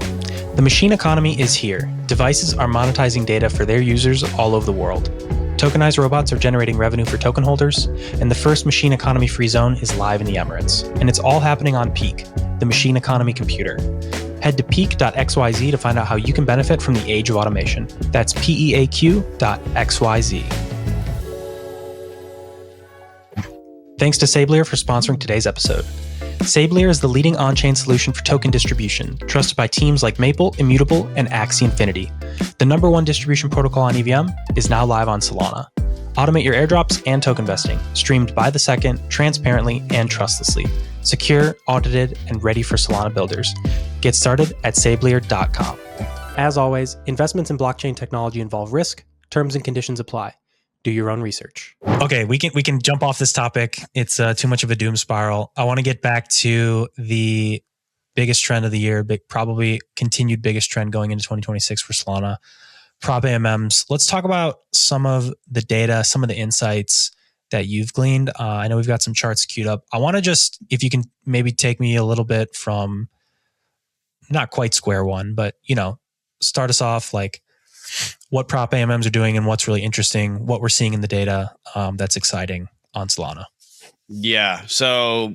The machine economy is here. Devices are monetizing data for their users all over the world. Tokenized robots are generating revenue for token holders, and the first machine economy free zone is live in the Emirates. And it's all happening on Peaq, the machine economy computer. Head to peaq.xyz to find out how you can benefit from the age of automation. That's peaq.xyz. Thanks to Sablier for sponsoring today's episode. Sablier is the leading on-chain solution for token distribution, trusted by teams like Maple, Immutable, and Axie Infinity. The #1 distribution protocol on EVM is now live on Solana. Automate your airdrops and token vesting, streamed by the second, transparently and trustlessly. Secure, audited, and ready for Solana builders. Get started at sablier.com. As always, investments in blockchain technology involve risk. Terms and conditions apply. Do your own research. Okay, we can jump off this topic. It's too much of a doom spiral. I want to get back to the biggest trend of the year, probably continued biggest trend going into 2026 for Solana, prop AMMs. Let's talk about some of the data, some of the insights that you've gleaned. I know we've got some charts queued up. I want to just, if you can maybe take me a little bit from not quite square one, but start us off like what prop AMMs are doing and what's really interesting, what we're seeing in the data that's exciting on Solana. Yeah. So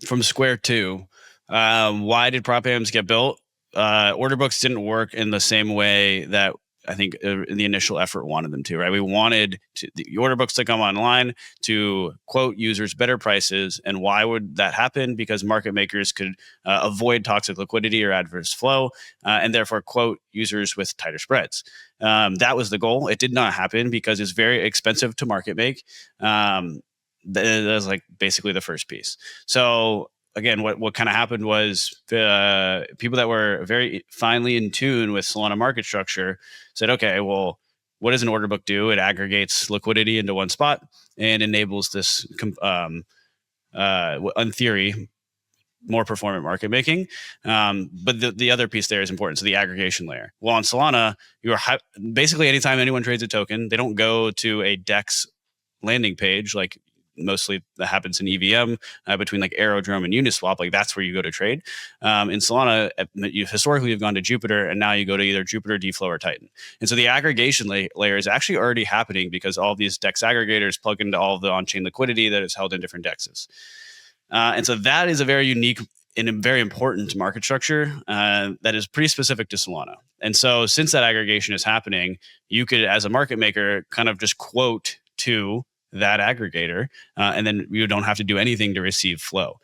from square two, why did prop AMMs get built? Order books didn't work in the same way that I think the initial effort wanted them to, right? We wanted the order books to come online to quote users better prices. And why would that happen? Because market makers could avoid toxic liquidity or adverse flow and therefore quote users with tighter spreads. That was the goal. It did not happen because it's very expensive to market make. That was like basically the first piece. So again, what kind of happened was people that were very finely in tune with Solana market structure said, okay, well, what does an order book do? It aggregates liquidity into one spot and enables this, in theory, more performant market making. But the other piece there is important. So the aggregation layer. Well, on Solana, basically anytime anyone trades a token, they don't go to a DEX landing page like mostly that happens in EVM between like Aerodrome and Uniswap. Like that's where you go to trade. In Solana, you've historically gone to Jupiter, and now you go to either Jupiter, DFlow, or Titan. And so the aggregation layer is actually already happening because all these DEX aggregators plug into all of the on-chain liquidity that is held in different DEXs. And so that is a very unique and a very important market structure that is pretty specific to Solana. And so since that aggregation is happening, you could, as a market maker, kind of just quote to that aggregator, and then you don't have to do anything to receive flow.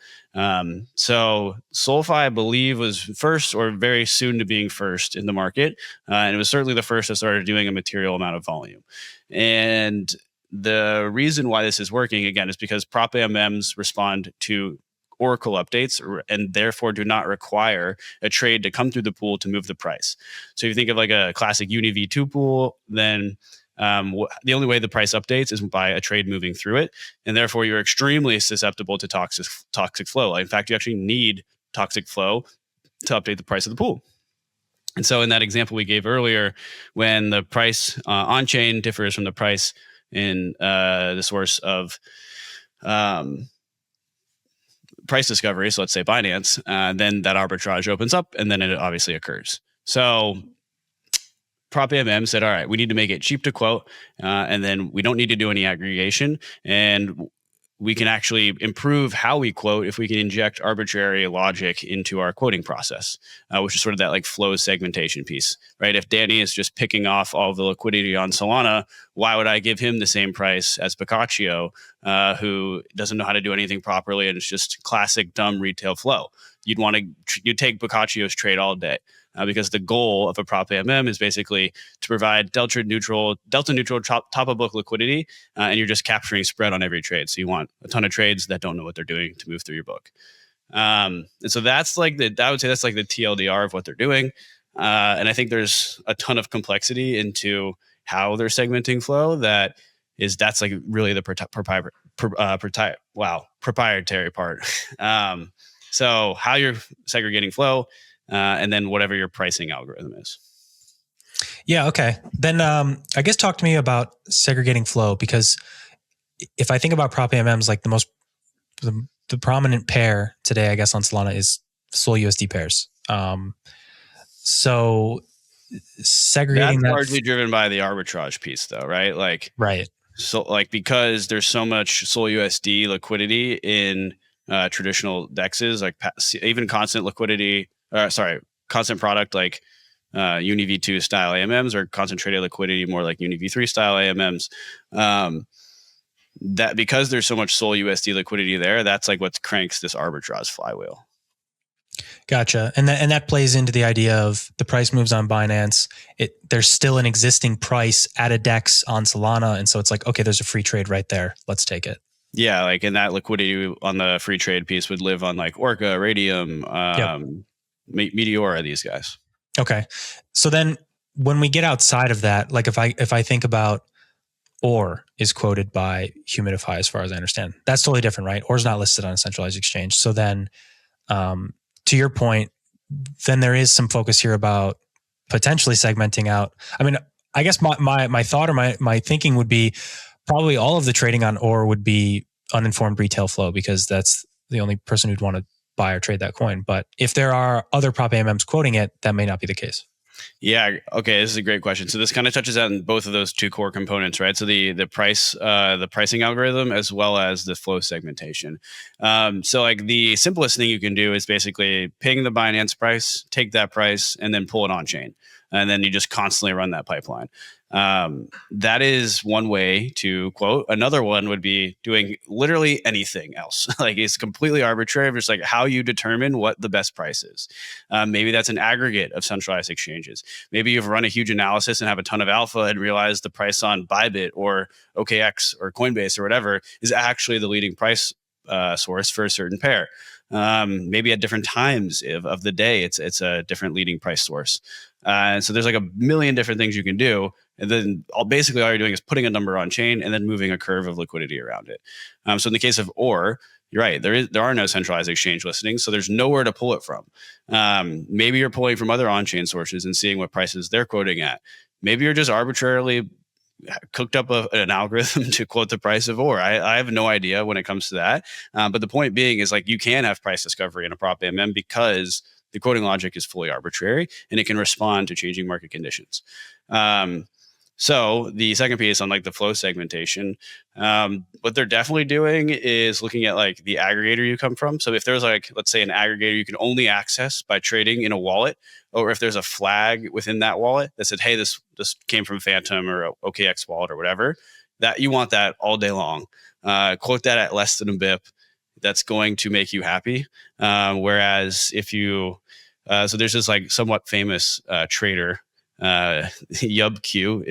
So SolFi, I believe, was first or very soon to being first in the market. And it was certainly the first that started doing a material amount of volume. And the reason why this is working, again, is because prop AMMs respond to Oracle updates and therefore do not require a trade to come through the pool to move the price. So if you think of like a classic Uni V2 pool, then the only way the price updates is by a trade moving through it, and therefore you're extremely susceptible to toxic flow. In fact, you actually need toxic flow to update the price of the pool. And so in that example we gave earlier, when the price on-chain differs from the price in the source of price discovery, so let's say Binance, then that arbitrage opens up, and then it obviously occurs. So prop AMM said, all right, we need to make it cheap to quote, and then we don't need to do any aggregation, and we can actually improve how we quote if we can inject arbitrary logic into our quoting process, which is sort of that like flow segmentation piece, right? If Danny is just picking off all of the liquidity on Solana, why would I give him the same price as Boccaccio, who doesn't know how to do anything properly and it's just classic dumb retail flow? You'd take Boccaccio's trade all day. Because the goal of a prop AMM is basically to provide delta neutral top of book liquidity, and you're just capturing spread on every trade. So you want a ton of trades that don't know what they're doing to move through your book. And so that's like I would say that's like the TLDR of what they're doing. And I think there's a ton of complexity into how they're segmenting flow. That's like really the proprietary part. So how you're segregating flow. And then whatever your pricing algorithm is. Yeah. Okay. Then I guess talk to me about segregating flow, because if I think about prop AMMs, like the prominent pair today, I guess on Solana is Sol USD pairs. So segregating that's largely driven by the arbitrage piece, though, right? Like right. So like because there's so much Sol USD liquidity in traditional dexes, like even constant liquidity. Constant product like UniV2 style AMMs, or concentrated liquidity more like UniV3 style AMMs. That because there's so much Sol USD liquidity there, that's like what cranks this arbitrage flywheel. Gotcha. And that plays into the idea of the price moves on Binance. There's still an existing price at a DEX on Solana. And so it's like, okay, there's a free trade right there. Let's take it. Yeah. Like, and that liquidity on the free trade piece would live on like Orca, Radium, Meteora, these guys. Okay. So then when we get outside of that, like if I think about OR is quoted by Humidify, as far as I understand, that's totally different, right? OR is not listed on a centralized exchange. So then to your point, then there is some focus here about potentially segmenting out. I mean, I guess my thought or my thinking would be probably all of the trading on OR would be uninformed retail flow, because that's the only person who'd want to buy or trade that coin. But if there are other prop AMMs quoting it, that may not be the case. Yeah. Okay. This is a great question. So this kind of touches on both of those two core components, right? So the pricing algorithm, as well as the flow segmentation. So like the simplest thing you can do is basically ping the Binance price, take that price, and then pull it on chain. And then you just constantly run that pipeline. That is one way to quote. Another one would be doing literally anything else. Like it's completely arbitrary, just like how you determine what the best price is. Maybe that's an aggregate of centralized exchanges. Maybe you've run a huge analysis and have a ton of alpha and realize the price on Bybit or OKX or Coinbase or whatever is actually the leading price source for a certain pair. Maybe at different times of the day, it's a different leading price source. And so there's like a million different things you can do. And then all you're doing is putting a number on chain and then moving a curve of liquidity around it. So in the case of OR, you're right. There are no centralized exchange listings, so there's nowhere to pull it from. Maybe you're pulling from other on-chain sources and seeing what prices they're quoting at. Maybe you're just arbitrarily cooked up an algorithm to quote the price of OR. I have no idea when it comes to that. But the point being is like you can have price discovery in a prop AMM because the quoting logic is fully arbitrary and it can respond to changing market conditions. So the second piece on like the flow segmentation, what they're definitely doing is looking at like the aggregator you come from. So if there's like, let's say an aggregator you can only access by trading in a wallet, or if there's a flag within that wallet that said, hey, this came from Phantom or OKX wallet or whatever, that you want that all day long. Quote that at less than a BIP. That's going to make you happy. Whereas if you, so there's this like somewhat famous trader, YubQ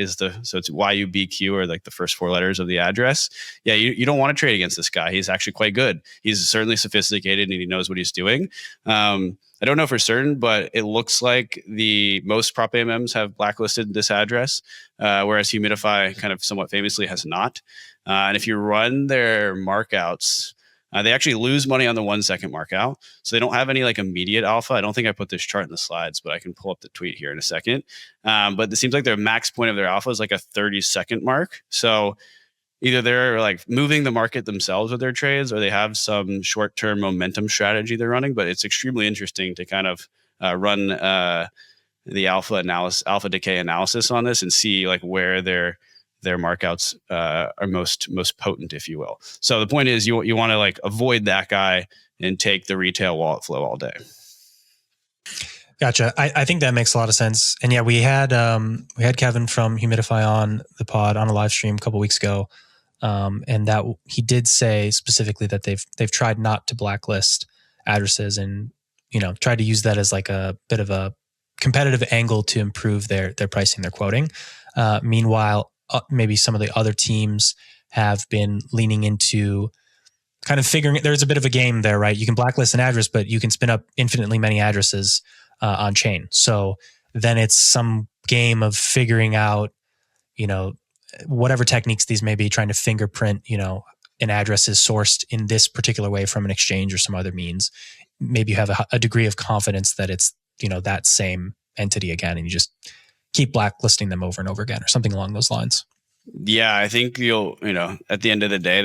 so it's YUBQ, or like the first four letters of the address. Yeah, you don't want to trade against this guy. He's actually quite good. He's certainly sophisticated and he knows what he's doing. I don't know for certain, but it looks like the most prop AMMs have blacklisted this address, whereas Humidify kind of somewhat famously has not. And if you run their markouts, they actually lose money on the 1 second mark out. So they don't have any like immediate alpha. I don't think I put this chart in the slides, but I can pull up the tweet here in a second. But it seems like their max point of their alpha is like a 30-second mark. So either they're like moving the market themselves with their trades, or they have some short-term momentum strategy they're running. But it's extremely interesting to kind of run the alpha decay analysis on this and see like where their markouts are most potent, if you will. So the point is you want to like avoid that guy and take the retail wallet flow all day. Gotcha. I think that makes a lot of sense. And yeah, we had Kevin from Humidify on the pod on a live stream a couple weeks ago. And that he did say specifically that they've tried not to blacklist addresses and, tried to use that as like a bit of a competitive angle to improve their pricing, their quoting. Meanwhile, maybe some of the other teams have been leaning into kind of figuring, there's a bit of a game there, right? You can blacklist an address, but you can spin up infinitely many addresses on chain. So then it's some game of figuring out, whatever techniques these may be, trying to fingerprint, an address is sourced in this particular way from an exchange or some other means. Maybe you have a degree of confidence that it's, that same entity again, and you just keep blacklisting them over and over again or something along those lines. Yeah, I think at the end of the day,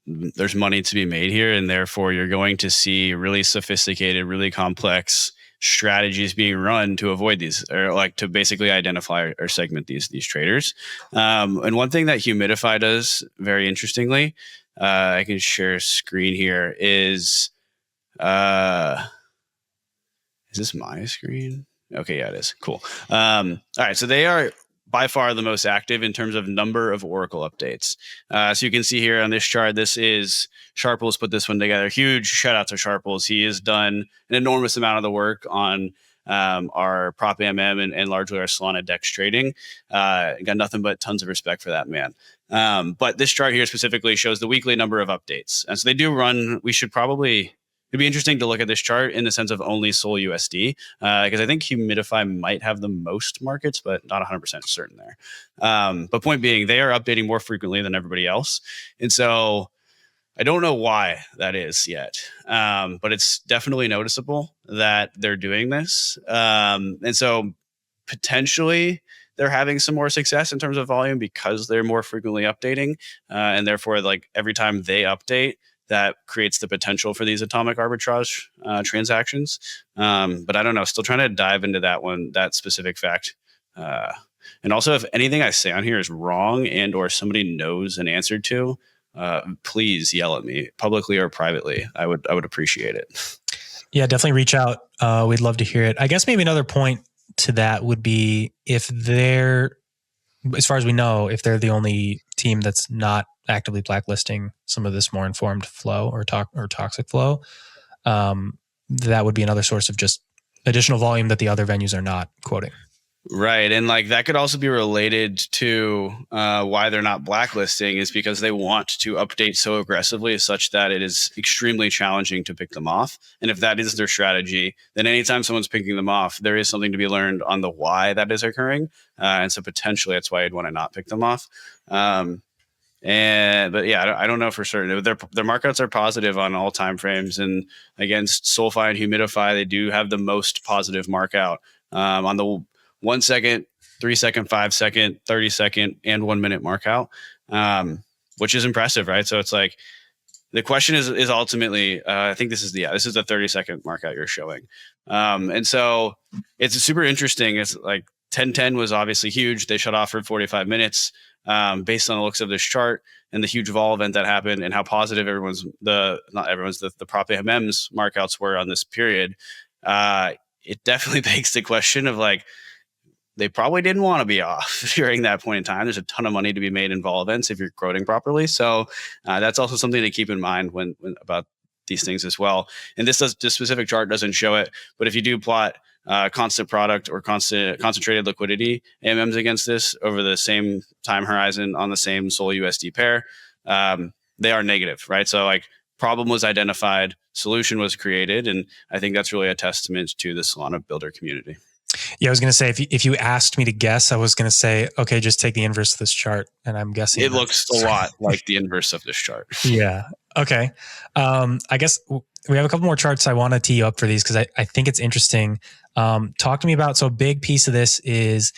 there's money to be made here, and therefore you're going to see really sophisticated, really complex strategies being run to avoid these, or like to basically identify or segment these traders. And one thing that Humidify does very interestingly, I can share a screen here, is this my screen? Okay, yeah, it is. Cool. All right, so they are by far the most active in terms of number of Oracle updates. So you can see here on this chart, this is Sharples put this one together. Huge shout out to Sharples. He has done an enormous amount of the work on our prop AMM and largely our Solana DEX trading. Got nothing but tons of respect for that man. But this chart here specifically shows the weekly number of updates. And so they do run, it'd be interesting to look at this chart in the sense of only Sol USD, because I think Humidify might have the most markets, but not 100% certain there. But point being, they are updating more frequently than everybody else. And so I don't know why that is yet, but it's definitely noticeable that they're doing this. And so potentially they're having some more success in terms of volume because they're more frequently updating. And therefore, like every time they update, that creates the potential for these atomic arbitrage transactions. But I don't know, still trying to dive into that specific fact. And also, if anything I say on here is wrong and or somebody knows an answer to, please yell at me publicly or privately. I would appreciate it. Yeah, definitely reach out. We'd love to hear it. I guess maybe another point to that would be if they're, as far as we know, if they're the only team that's not actively blacklisting some of this more informed flow or toxic flow, that would be another source of just additional volume that the other venues are not quoting. Right. And like that could also be related to why they're not blacklisting, is because they want to update so aggressively such that it is extremely challenging to pick them off. And if that is their strategy, then anytime someone's picking them off, there is something to be learned on the why that is occurring. And so potentially that's why I'd want to not pick them off. But yeah, I don't know for certain. Their markouts are positive on all time frames, and against Solfi and Humidify, they do have the most positive markout on the 1 second, 3 second, 5 second, 30 second, and 1 minute markout, which is impressive, right? So it's like the question is ultimately, I think this is the 30 second markout you're showing, and so it's super interesting. It's like 10:10 was obviously huge. They shut off for 45 minutes. Based on the looks of this chart and the huge vol event that happened and how positive the prop AMMs markouts were on this period, it definitely begs the question of like, they probably didn't want to be off during that point in time. There's a ton of money to be made in vol events if you're quoting properly. So that's also something to keep in mind when about these things as well. And this specific chart doesn't show it, but if you do plot constant product or concentrated liquidity AMMs against this over the same time horizon on the same Sol USD pair, they are negative, right? So like problem was identified, solution was created, and I think that's really a testament to the Solana builder community. Yeah, I was going to say, if you asked me to guess, I was going to say, okay, just take the inverse of this chart. And I'm guessing it looks a lot like the inverse of this chart. Yeah. Okay. I guess we have a couple more charts I want to tee you up for these because I think it's interesting. Talk to me about, so a big piece of this is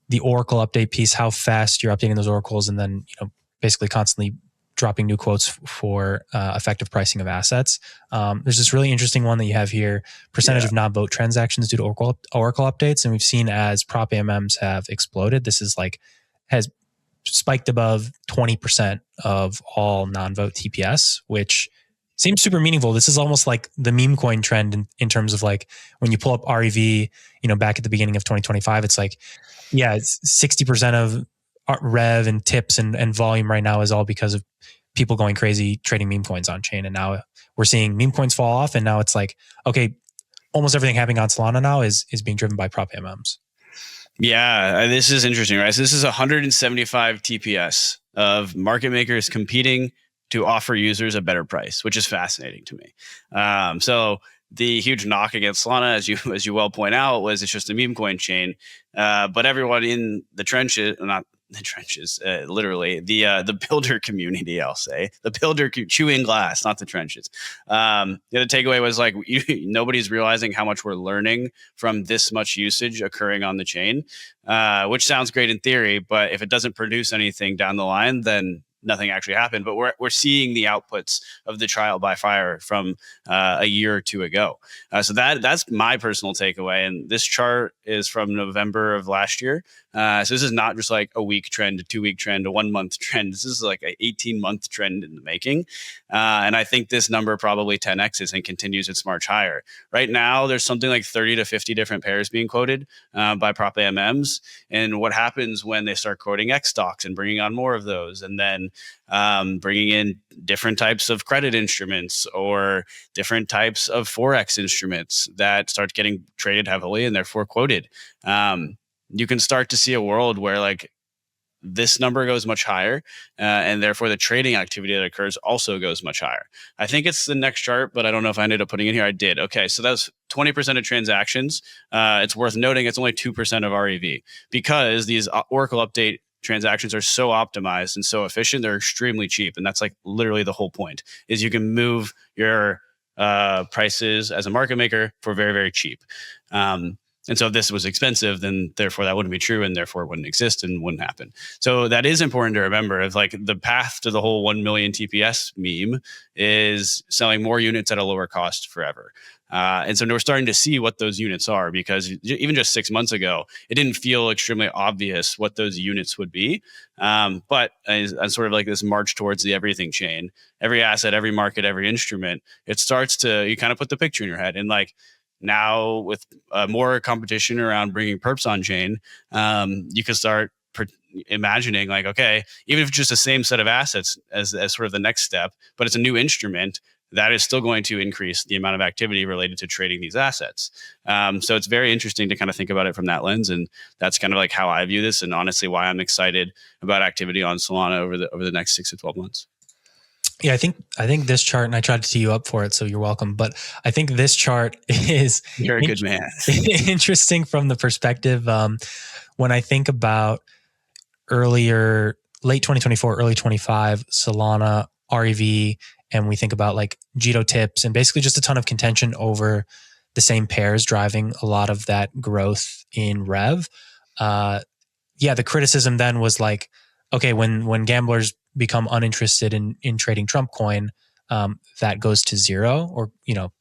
the Oracle update piece, how fast you're updating those Oracles, and then, basically constantly dropping new quotes for effective pricing of assets. There's this really interesting one that you have here: percentage of non-vote transactions due to Oracle updates, and we've seen as prop AMMs have exploded, this is like has spiked above 20% of all non-vote TPS, which seems super meaningful. This is almost like the meme coin trend in terms of like when you pull up REV, back at the beginning of 2025, it's like, yeah, it's 60% of rev and tips and volume right now is all because of people going crazy trading meme coins on chain. And now we're seeing meme coins fall off. And now it's like, okay, almost everything happening on Solana now is being driven by prop AMMs. Yeah, this is interesting, right? So this is 175 TPS of market makers competing to offer users a better price, which is fascinating to me. So the huge knock against Solana, as you well point out, was it's just a meme coin chain. But everyone in the trenches, not the trenches, literally the builder community, I'll say the builder chewing glass, not the trenches. The takeaway was like nobody's realizing how much we're learning from this much usage occurring on the chain, which sounds great in theory, but if it doesn't produce anything down the line, then nothing actually happened. But we're seeing the outputs of the trial by fire from a year or two ago. So that's my personal takeaway. And this chart is from November of last year. So this is not just like a week trend, a 2-week trend, a 1-month trend. This is like an 18-month trend in the making. And I think this number probably 10x's and continues its march higher. Right now, there's something like 30 to 50 different pairs being quoted by prop AMMs. And what happens when they start quoting X stocks and bringing on more of those, and then bringing in different types of credit instruments or different types of Forex instruments that start getting traded heavily and therefore quoted. You can start to see a world where like this number goes much higher, and therefore the trading activity that occurs also goes much higher. I think it's the next chart, but I don't know if I ended up putting it here. I did. Okay, so that's 20% of transactions. It's worth noting it's only 2% of REV because these Oracle update transactions are so optimized and so efficient. They're extremely cheap, and that's like literally the whole point. Is you can move your prices as a market maker for very, very cheap. And so if this was expensive, then therefore that wouldn't be true, and therefore it wouldn't exist and wouldn't happen. So that is important to remember. Of like the path to the whole 1 million TPS meme is selling more units at a lower cost forever. And so we're starting to see what those units are, because even just 6 months ago, it didn't feel extremely obvious what those units would be. But as sort of like this march towards the everything chain, every asset, every market, every instrument, it starts to, you kind of put the picture in your head. And like now with more competition around bringing perps on chain, you can start imagining like, okay, even if it's just the same set of assets as sort of the next step, but it's a new instrument, that is still going to increase the amount of activity related to trading these assets. So it's very interesting to kind of think about it from that lens. And that's kind of like how I view this, and honestly why I'm excited about activity on Solana over the next 6 to 12 months. Yeah, I think this chart, and I tried to tee you up for it, so you're welcome. But I think this chart is you're a good man. Interesting from the perspective when I think about late 2024, early 25, Solana, REV, and we think about like Jito tips and basically just a ton of contention over the same pairs driving a lot of that growth in rev. The criticism then was like, okay, when gamblers become uninterested in trading Trump coin, that goes to zero, or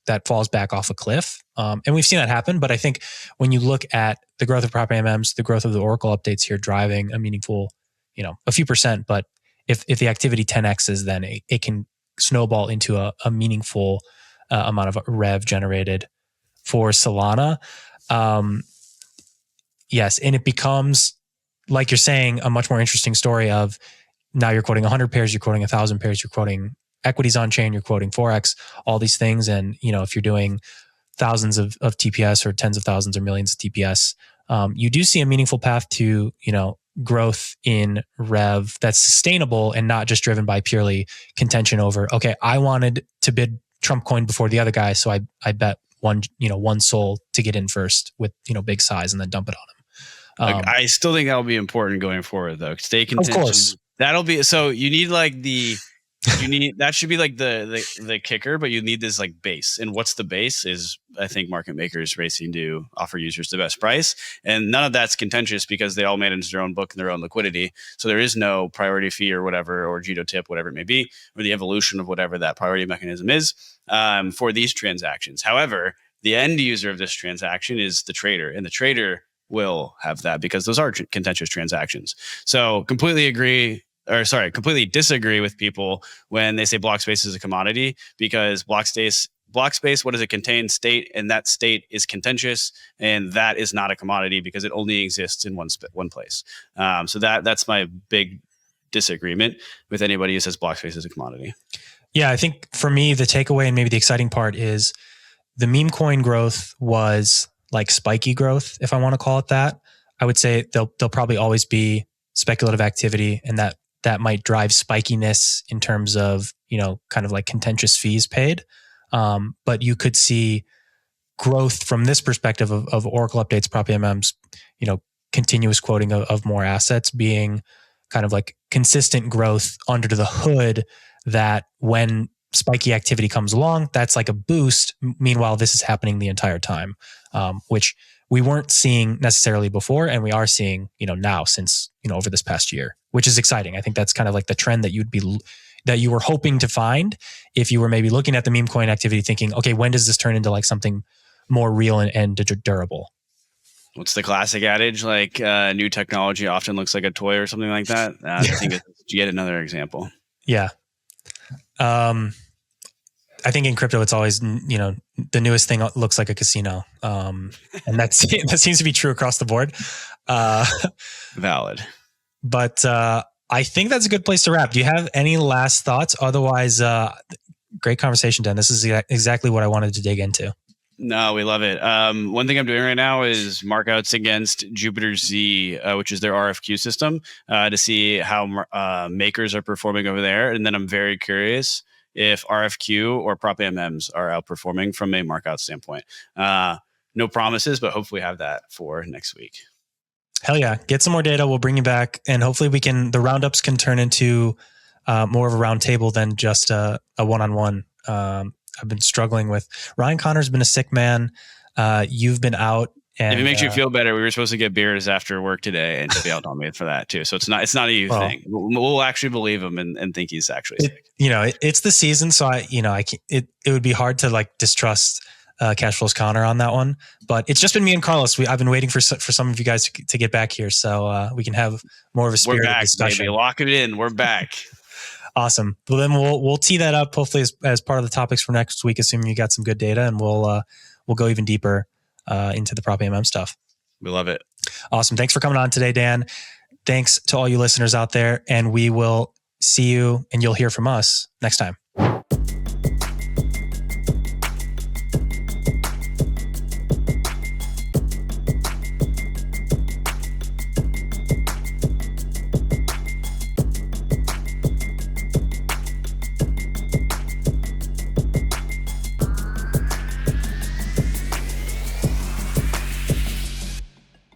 that falls back off a cliff. And we've seen that happen. But I think when you look at the growth of prop AMMs, the growth of the Oracle updates here driving a meaningful, a few percent. But if the activity 10x's, then it can snowball into a meaningful amount of rev generated for Solana. Yes, and it becomes, like you're saying, a much more interesting story of now you're quoting 100 pairs, you're quoting 1,000 pairs, you're quoting equities on chain, you're quoting Forex, all these things. And, if you're doing thousands of TPS or tens of thousands or millions of TPS, you do see a meaningful path to, growth in rev that's sustainable and not just driven by purely contention over, okay, I wanted to bid Trump coin before the other guy, so I bet one soul to get in first with, big size and then dump it on him. I still think that'll be important going forward, though. Stay contention. Of course. That'll be, so you need like the You need that should be like the kicker, but you need this like base. And what's the base is I think market makers racing to offer users the best price. And none of that's contentious because they all manage their own book and their own liquidity. So there is no priority fee or whatever, or Jito tip, whatever it may be, or the evolution of whatever that priority mechanism is for these transactions. However, the end user of this transaction is the trader, and the trader will have that because those are contentious transactions. So completely disagree with people when they say block space is a commodity, because block space, what does it contain? State, and that state is contentious, and that is not a commodity because it only exists in one place. So that's my big disagreement with anybody who says block space is a commodity. Yeah, I think for me, the takeaway and maybe the exciting part is the meme coin growth was like spiky growth, if I want to call it that. I would say there'll probably always be speculative activity, and that might drive spikiness in terms of, kind of like contentious fees paid. But you could see growth from this perspective of Oracle updates, prop AMMs, continuous quoting of more assets being kind of like consistent growth under the hood, that when spiky activity comes along, that's like a boost. Meanwhile, this is happening the entire time, which we weren't seeing necessarily before, and we are seeing, now since, over this past year, which is exciting. I think that's kind of like the trend that you were hoping to find if you were maybe looking at the meme coin activity thinking, okay, when does this turn into like something more real and durable? What's the classic adage? Like new technology often looks like a toy or something like that. I think it's yet another example. Yeah. I think in crypto, it's always, the newest thing looks like a casino. And that seems to be true across the board. Valid. But I think that's a good place to wrap. Do you have any last thoughts? Otherwise, great conversation, Dan. This is exactly what I wanted to dig into. No, we love it. One thing I'm doing right now is markouts against Jupiter Z, which is their RFQ system, to see how makers are performing over there. And then I'm very curious if RFQ or prop AMMs are outperforming from a markout standpoint. No promises, but hopefully have that for next week. Hell yeah. Get some more data. We'll bring you back. And hopefully the roundups can turn into more of a round table than just a one-on-one. I've been struggling with Ryan Connor's been a sick man. You've been out. And, if it makes you feel better, we were supposed to get beers after work today, and he bailed on me for that too. So it's not a thing. We'll actually believe him and think he's actually sick. It's the season, so it would be hard to like distrust Cashflow's Connor on that one. But it's just been me and Carlos. I've been waiting for some of you guys to get back here, so we can have more of a spirited discussion. Baby. Lock it in. We're back. Awesome. Well, then we'll tee that up hopefully as part of the topics for next week, assuming you got some good data, and we'll go even deeper into the prop AMM stuff. We love it. Awesome. Thanks for coming on today, Dan. Thanks to all you listeners out there, and we will see you and you'll hear from us next time.